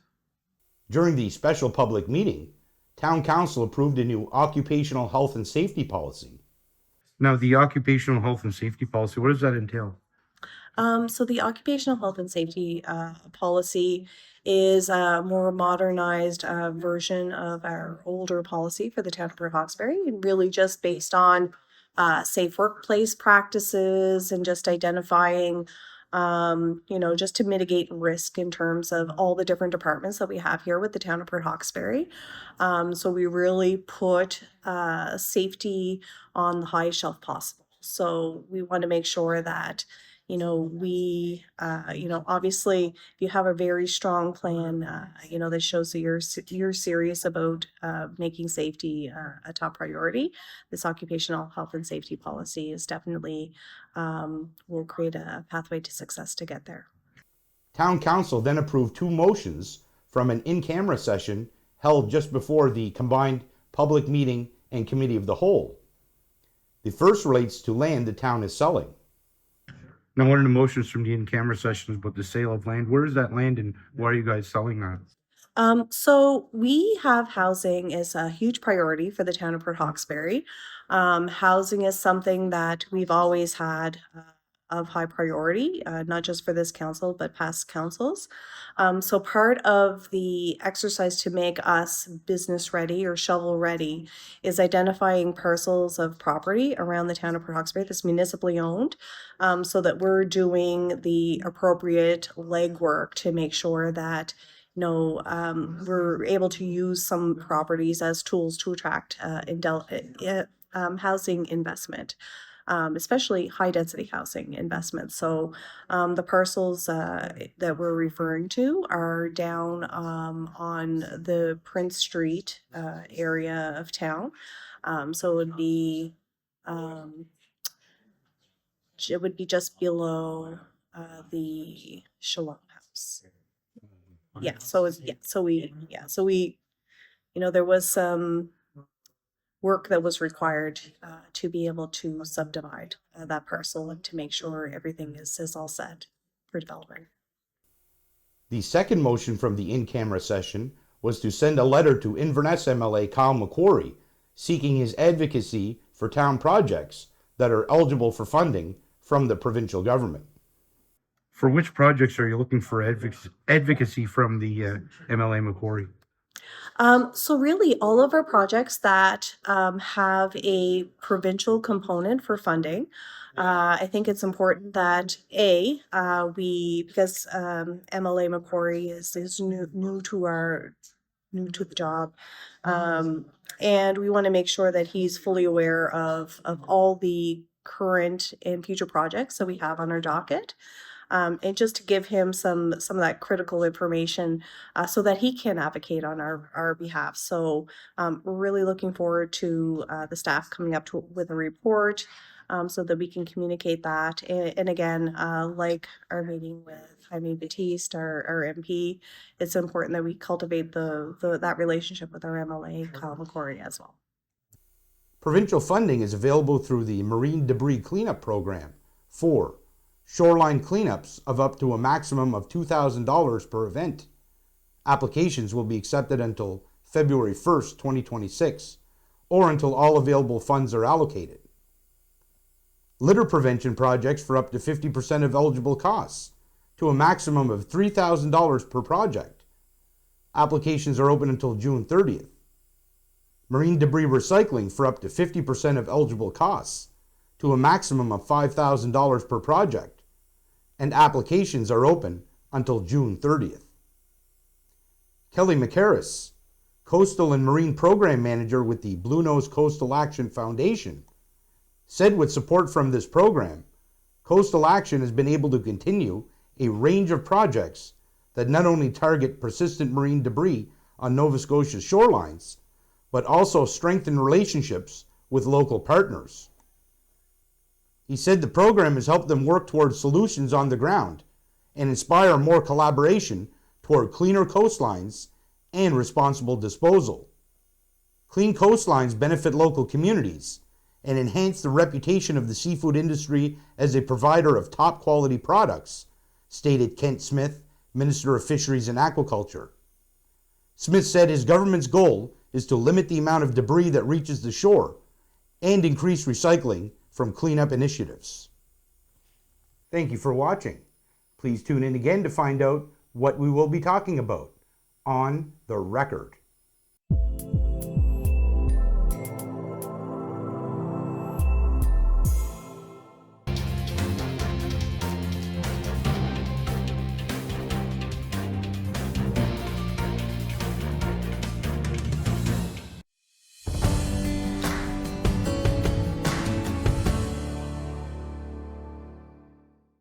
During the special public meeting, Town Council approved a new occupational health and safety policy. Now, the occupational health and safety policy, what does that entail?
So the occupational health and safety policy is a more modernized version of our older policy for the town of Hawkesbury, and really just based on safe workplace practices and just identifying just to mitigate risk in terms of all the different departments that we have here with the town of Port Hawkesbury. So we really put safety on the highest shelf possible. So we want to make sure that obviously if you have a very strong plan, that shows that you're serious about making safety a top priority. This occupational health and safety policy is definitely will create a pathway to success to get there.
Town Council then approved 2 motions from an in-camera session held just before the combined public meeting and committee of the whole. The first relates to land the town is selling. Now, one of the motions from the in-camera session is about the sale of land. Where is that land and why are you guys selling that?
So we have housing is a huge priority for the town of Port Hawkesbury. Housing is something that we've always had of high priority, not just for this council, but past councils. So part of the exercise to make us business ready or shovel ready is identifying parcels of property around the town of Port Hawkesbury that's municipally owned, so that we're doing the appropriate legwork to make sure that we're able to use some properties as tools to attract housing investment, especially high density housing investments. So the parcels that we're referring to are down on the Prince Street area of town. So it would be just below the Shalom House. Yeah, so we there was some work that was required to be able to subdivide that parcel and to make sure everything is all set for development.
The second motion from the in-camera session was to send a letter to Inverness MLA Kyle McQuarrie seeking his advocacy for town projects that are eligible for funding from the provincial government. For which projects are you looking for advocacy from the MLA McQuarrie?
So really all of our projects that have a provincial component for funding, I think it's important that because MLA McQuarrie is new to the job, and we want to make sure that he's fully aware of all the current and future projects that we have on our docket. And just to give him some of that critical information so that he can advocate on our behalf. So we're really looking forward to the staff coming up with a report so that we can communicate that. And again, like our meeting with Jaime Batiste, our MP, it's important that we cultivate that relationship with our MLA, Kyle McQuarrie, as well.
Provincial funding is available through the Marine Debris Cleanup Program for shoreline cleanups of up to a maximum of $2,000 per event. Applications will be accepted until February 1st, 2026, or until all available funds are allocated. Litter prevention projects for up to 50% of eligible costs, to a maximum of $3,000 per project. Applications are open until June 30th. Marine debris recycling for up to 50% of eligible costs, to a maximum of $5,000 per project, and applications are open until June 30th. Kelly McCarris, Coastal and Marine Program Manager with the Blue Nose Coastal Action Foundation, said with support from this program, Coastal Action has been able to continue a range of projects that not only target persistent marine debris on Nova Scotia's shorelines, but also strengthen relationships with local partners. He said the program has helped them work towards solutions on the ground and inspire more collaboration toward cleaner coastlines and responsible disposal. Clean coastlines benefit local communities and enhance the reputation of the seafood industry as a provider of top quality products, stated Kent Smith, Minister of Fisheries and Aquaculture. Smith said his government's goal is to limit the amount of debris that reaches the shore and increase recycling from cleanup initiatives. Thank you for watching. Please tune in again to find out what we will be talking about on The Record.